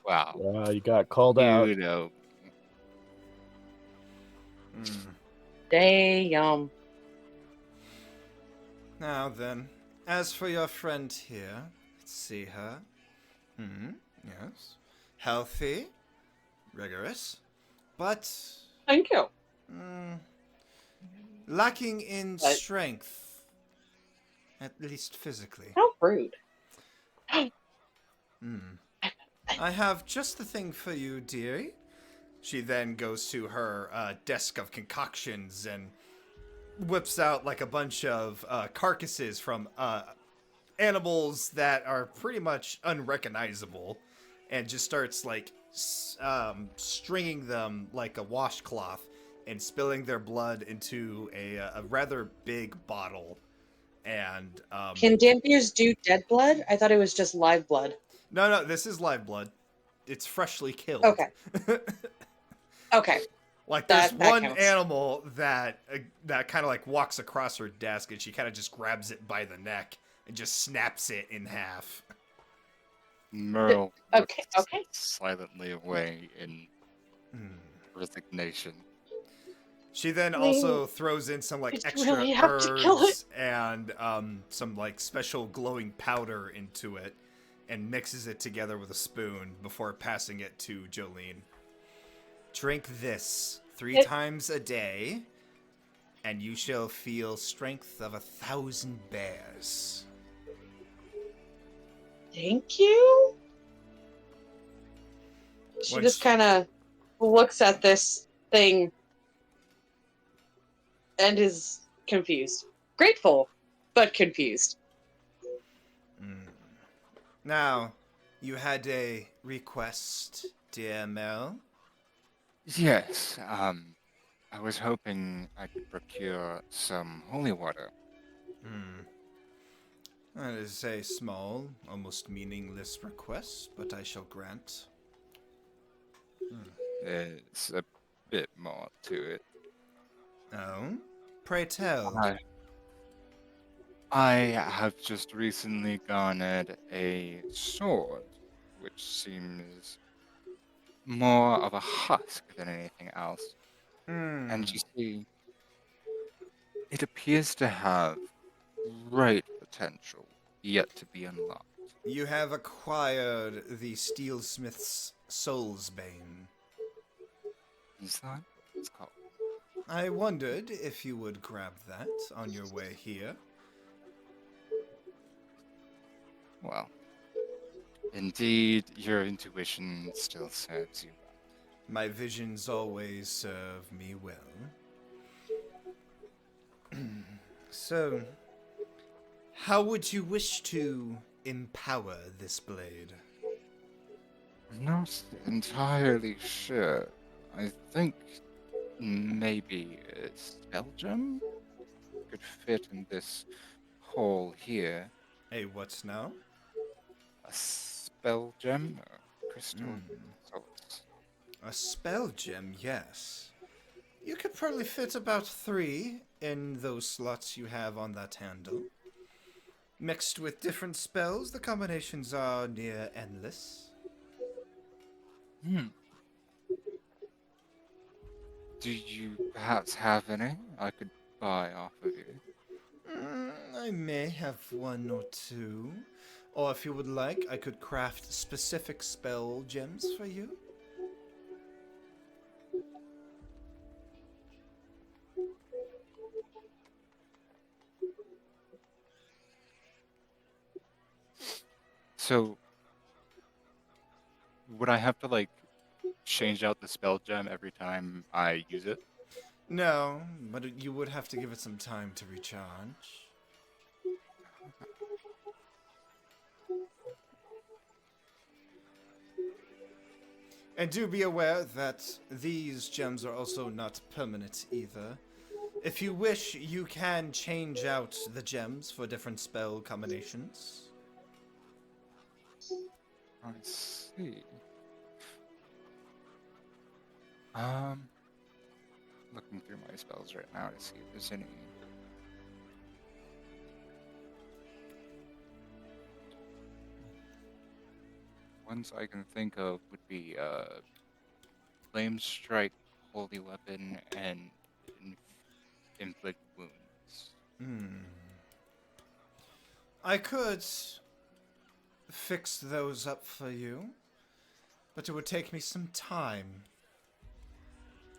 wow. Wow, you got called out. You know, Damn. Now then, as for your friend here, let's see her. Yes. Healthy, rigorous, but Thank you. lacking in But- strength, at least physically. How rude. I have just the thing for you, dearie. She then goes to her desk of concoctions and whips out like a bunch of carcasses from animals that are pretty much unrecognizable, and just starts like stringing them like a washcloth and spilling their blood into a rather big bottle. And Can Dampiers do dead blood? I thought it was just live blood. no, this is live blood. It's freshly killed. Okay. Okay. Like there's That one counts. animal that kind of like walks across her desk, and she kind of just grabs it by the neck and just snaps it in half. Merle Okay, looks okay. silently away in resignation. She then I mean, also throws in some like did you extra really have to kill herbs and some like special glowing powder into it, and mixes it together with a spoon before passing it to Jolene. Drink this 3 times a day, and you shall feel strength of 1,000 bears. Thank you. She Once- just kind of looks at this thing and is confused. Grateful, but confused. Now, you had a request, dear Mel. Yes, I was hoping I could procure some holy water. That is a small, almost meaningless request, but I shall grant. There's a bit more to it. Oh? Pray tell. I have just recently garnered a sword, which seems more of a husk than anything else. Hmm. And you see, it appears to have great potential yet to be unlocked. You have acquired the Steelsmith's Soul's Bane. Is that what it's called? I wondered if you would grab that on your way here. Well, indeed, your intuition still serves you well. My visions always serve me well. So, how would you wish to empower this blade? I'm not entirely sure. I think maybe a spell gem could fit in this hole here. Hey, what's now? A spell gem or crystal Hmm. sorts. A spell gem, yes. You could probably fit about 3 in those slots you have on that handle. Mixed with different spells, the combinations are near endless. Hmm. Do you perhaps have any I could buy off of you? I may have 1 or 2. Or if you would like, I could craft specific spell gems for you. So, would I have to like change out the spell gem every time I use it? No, but you would have to give it some time to recharge. And do be aware that these gems are also not permanent either. If you wish, you can change out the gems for different spell combinations. I see. Um, looking through my spells right now to see if there's any. Ones I can think of would be Flame Strike, Holy Weapon, and Inflict Wounds. I could fix those up for you, but it would take me some time.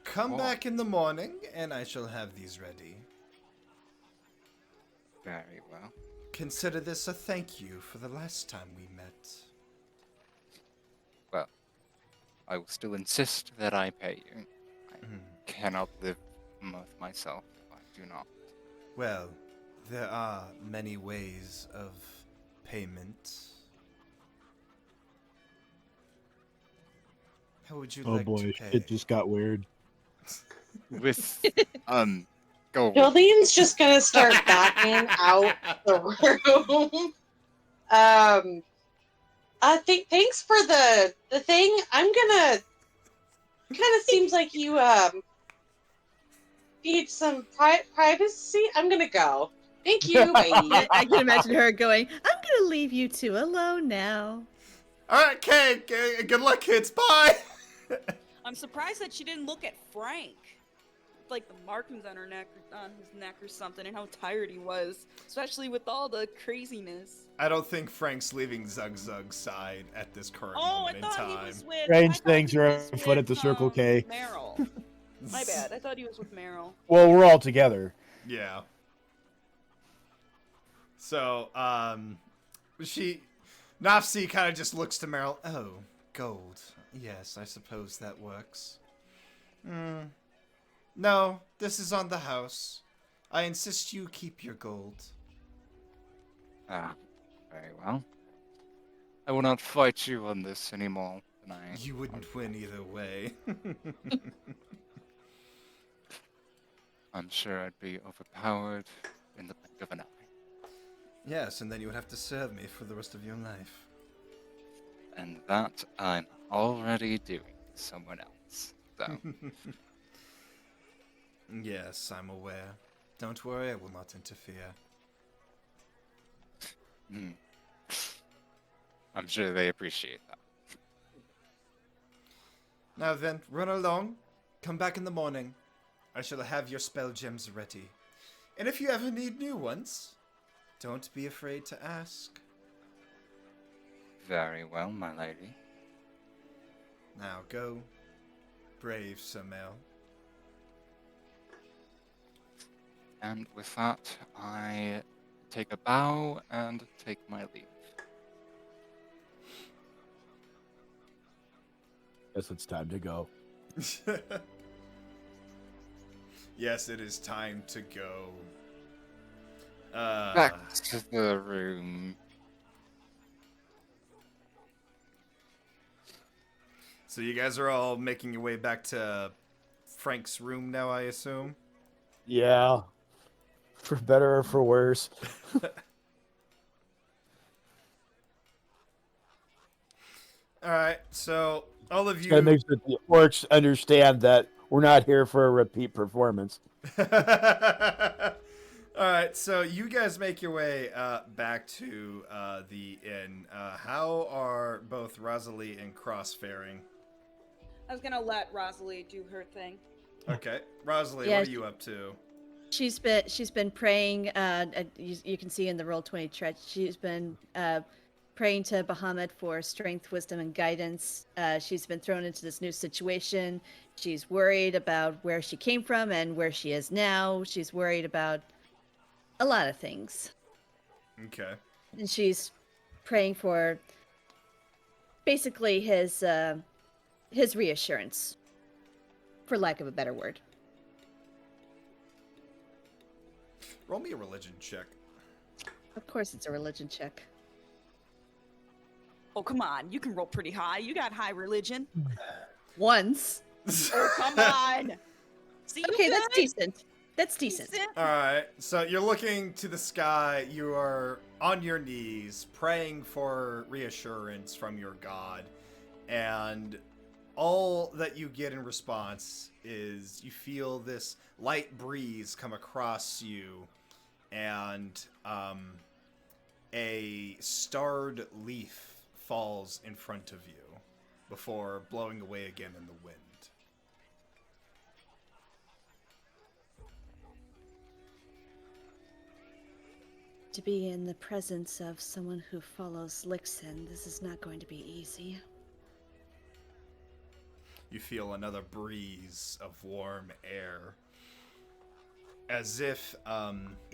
Come Oh. back in the morning, and I shall have these ready. Very well. Consider this a thank you for the last time we met. Well, I will still insist that I pay you. I cannot live with myself if I do not. Well, there are many ways of payment. How would you Oh like boy, to pay? it just got weird. With gold. Jolene's just gonna start backing out the room. Thanks for the thing. I'm gonna. Kind of seems like you need some privacy. I'm gonna go. Thank you. Bye. I can imagine her going, I'm gonna leave you two alone now. All right, Kay. Good luck, kids. Bye. I'm surprised that she didn't look at Frank. Like the markings on his neck or something, and how tired he was, especially with all the craziness. I don't think Frank's leaving Zug Zug's side at this current Oh, moment I in thought time. he was with. Strange I thought things he are was afoot with, at the Circle K. Meryl. My bad. I thought he was with Meryl. Well, we're all together. Yeah. So, Nopsy kind of just looks to Meryl. Oh, gold. Yes, I suppose that works. No, this is on the house. I insist you keep your gold. Ah, very well. I will not fight you on this anymore tonight. You wouldn't win either way. I'm sure I'd be overpowered in the blink of an eye. Yes, and then you would have to serve me for the rest of your life. And that I'm already doing to someone else. So, Yes, I'm aware. Don't worry, I will not interfere. Hmm. I'm sure they appreciate that. Now then, run along. Come back in the morning. I shall have your spell gems ready. And if you ever need new ones, don't be afraid to ask. Very well, my lady. Now go, brave Sir Mel. And with that, I take a bow and take my leave. Guess it's time to go. Yes, it is time to go. Back to the room. So you guys are all making your way back to Frank's room now, I assume? Yeah. For better or for worse. Alright, so all of you... Gotta make sure the orcs understand that we're not here for a repeat performance. Alright, so you guys make your way back to the inn. How are both Rosalie and Cross faring? I was gonna let Rosalie do her thing. Okay. Rosalie, Yeah, what are you up to? She's been praying. You can see in the Roll20 chart. She's been praying to Bahamut for strength, wisdom, and guidance. She's been thrown into this new situation. She's worried about where she came from and where she is now. She's worried about a lot of things, Okay. and she's praying for basically his reassurance, for lack of a better word. Roll me a religion check. Of course, it's a religion check. Oh, come on. You can roll pretty high. You got high religion. Once. Oh, come on. See, you Okay, that's good? decent. That's decent. Alright, so you're looking to the sky. You are on your knees, praying for reassurance from your god. And all that you get in response is you feel this light breeze come across you, and a starred leaf falls in front of you before blowing away again in the wind. To be in the presence of someone who follows Lixen, this is not going to be easy. You feel another breeze of warm air, as if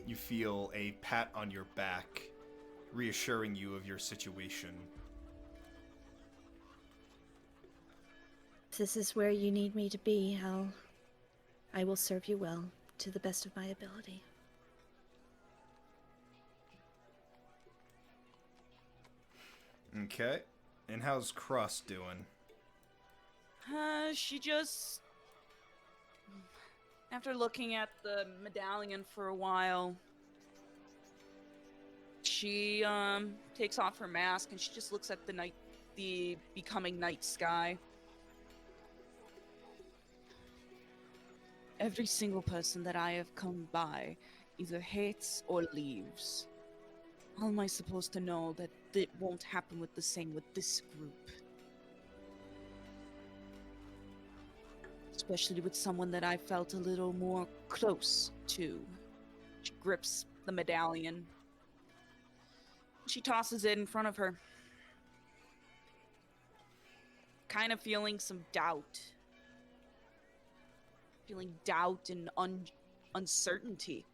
you feel a pat on your back, reassuring you of your situation. If this is where you need me to be, I will serve you well, to the best of my ability. Okay. And how's Cross doing? She just... After looking at the medallion for a while, she takes off her mask and she just looks at the becoming night sky. Every single person that I have come by either hates or leaves. How am I supposed to know that it won't happen with the same with this group? Especially with someone that I felt a little more close to. She grips the medallion. She tosses it in front of her. Kind of feeling some doubt. Feeling doubt and uncertainty.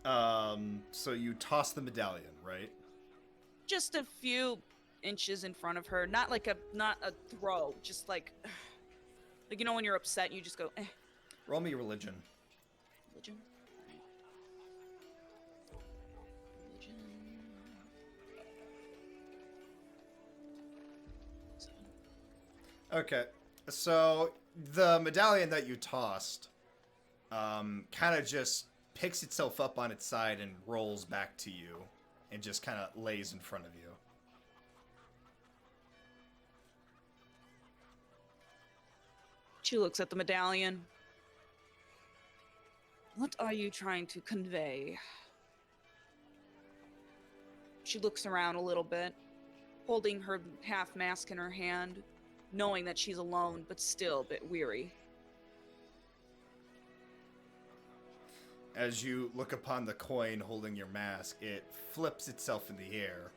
So you toss the medallion, right? Just a few inches in front of her, not a throw, just like you know when you're upset and you just go, eh. Roll me religion. Religion. Religion. Okay, so the medallion that you tossed kind of just picks itself up on its side and rolls back to you and just kind of lays in front of you. She looks at the medallion. What are you trying to convey? She looks around a little bit, holding her half mask in her hand, knowing that she's alone, but still a bit weary. As you look upon the coin holding your mask, it flips itself in the air,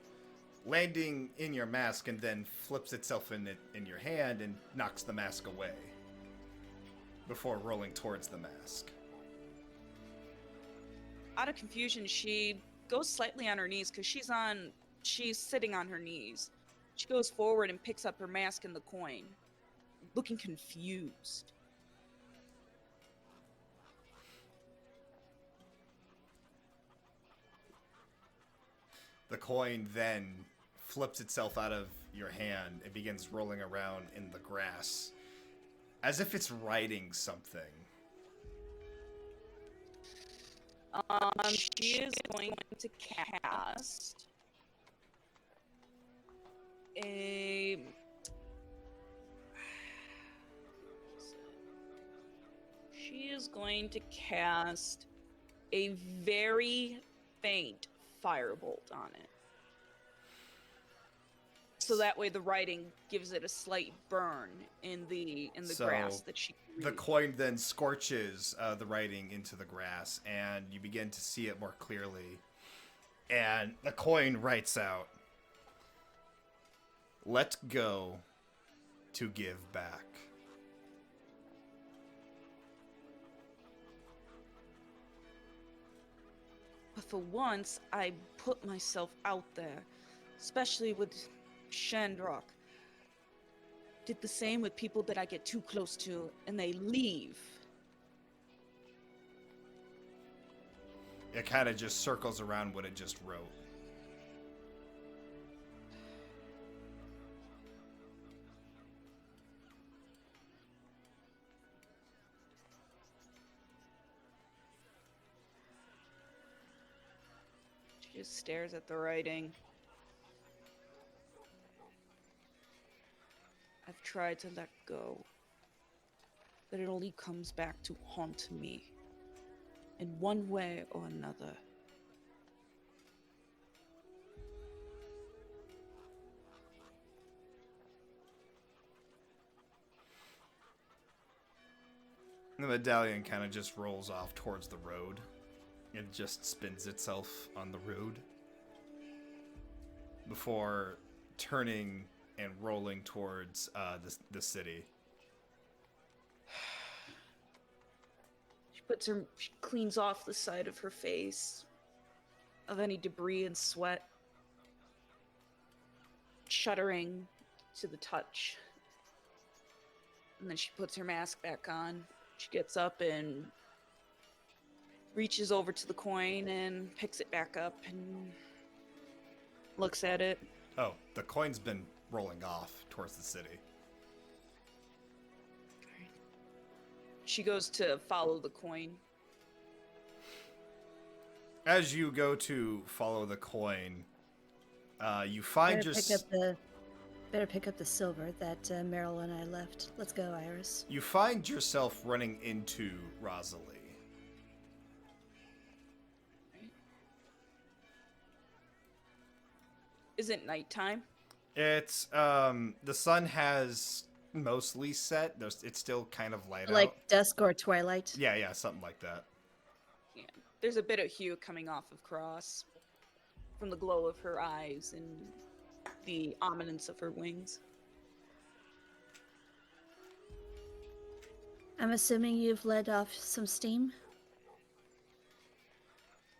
landing in your mask, and then flips itself in your hand and knocks the mask away before rolling towards the mask. Out of confusion, she goes slightly on her knees because she's sitting on her knees. She goes forward and picks up her mask and the coin, looking confused. The coin then flips itself out of your hand and begins rolling around in the grass, as if it's writing something. She is going to cast a... She is going to cast a very faint firebolt on it. So that way the writing gives it a slight burn in the grass that she can The read. coin then scorches the writing into the grass, and you begin to see it more clearly. And the coin writes out, "Let go to give back." But for once, I put myself out there, especially with Shandrock. Did the same with people that I get too close to, and they leave. It kind of just circles around what it just wrote. She just stares at the writing. I've tried to let go, but it only comes back to haunt me in one way or another. The medallion kind of just rolls off towards the road. It just spins itself on the road before turning and rolling towards the city. She cleans off the side of her face of any debris and sweat, shuddering to the touch. And then she puts her mask back on. She gets up and reaches over to the coin and picks it back up and looks at it. Oh, the coin's been rolling off towards the city. She goes to follow the coin. As you go to follow the coin, you find Better pick up the silver that Meryl and I left. Let's go, Iris. you find yourself running into Rosalie. Is it nighttime? It's the sun has mostly set. It's still kind of light Like out. dusk or twilight. Yeah, something like that. Yeah. There's a bit of hue coming off of Cross from the glow of her eyes and the ominence of her wings. I'm assuming you've let off some steam.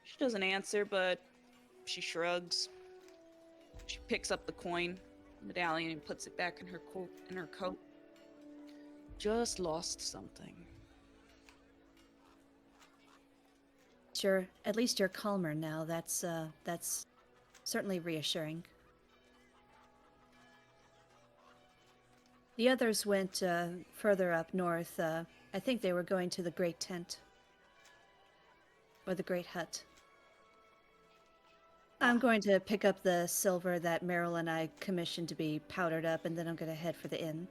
She doesn't answer, but she shrugs. She picks up the coin, medallion, and puts it back in her coat. Just lost something. Sure. At least you're calmer now. That's certainly reassuring. The others went further up north. I think they were going to the Great Tent. Or the Great Hut. I'm going to pick up the silver that Meryl and I commissioned to be powdered up, and then I'm going to head for the inn.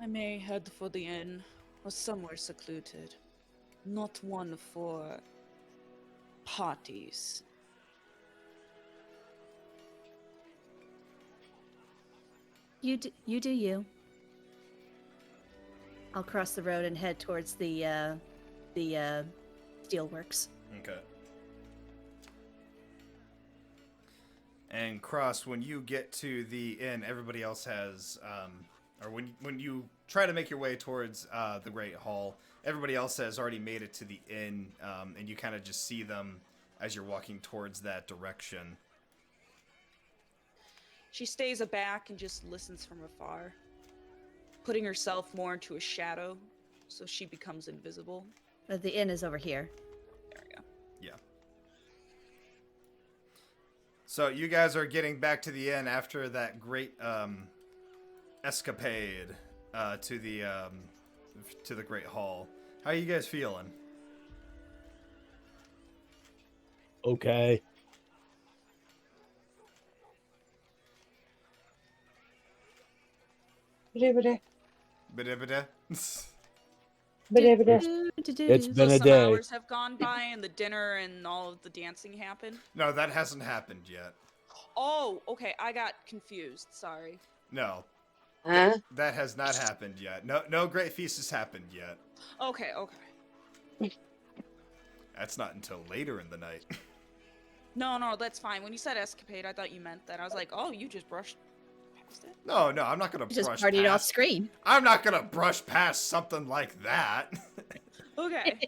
I may head for the inn or somewhere secluded. Not one for parties. You do you. I'll cross the road and head towards the steelworks. Okay. And Cross, when you get to the inn, everybody else has, or when you try to make your way towards the Great Hall, everybody else has already made it to the inn, and you kind of just see them as you're walking towards that direction. She stays aback and just listens from afar, putting herself more into a shadow so she becomes invisible. The inn is over here. There we go. Yeah. So you guys are getting back to the inn after that great escapade to the Great Hall. How are you guys feeling? Okay. Bida-bida. It's been So a some day. hours have gone by and the dinner and all of the dancing happened? No, that hasn't happened yet. Oh, okay. I got confused. Sorry. No. Huh? That has not happened yet. No great feast has happened yet. Okay, okay. That's not until later in the night. No, that's fine. When you said escapade, I thought you meant that. I was like, oh, you just brushed past it? No, I'm not gonna You just brush partied off past. screen. I'm not gonna brush past something like that. Okay.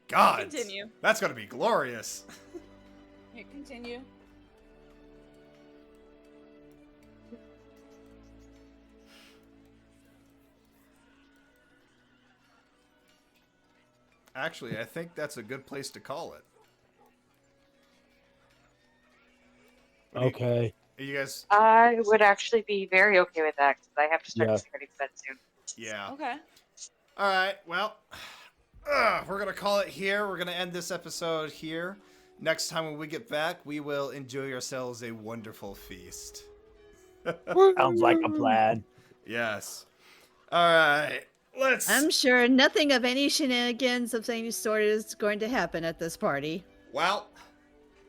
God, Continue. that's gonna be glorious. Yeah, continue. Actually, I think that's a good place to call it. What do you- Okay. Are you guys? I would actually be very okay with that because I have to start Yeah. getting ready for bed soon. Yeah. Okay. All right. Well, we're gonna call it here. We're gonna end this episode here. Next time when we get back, we will enjoy ourselves a wonderful feast. Sounds like a plan. Yes. All right. Let's. I'm sure nothing of any shenanigans of any sort is going to happen at this party. Well,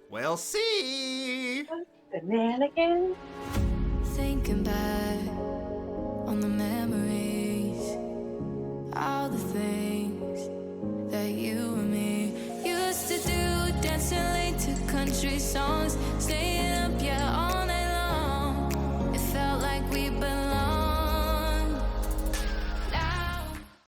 we'll see. Shenanigans? Thinking back on the memories, all the things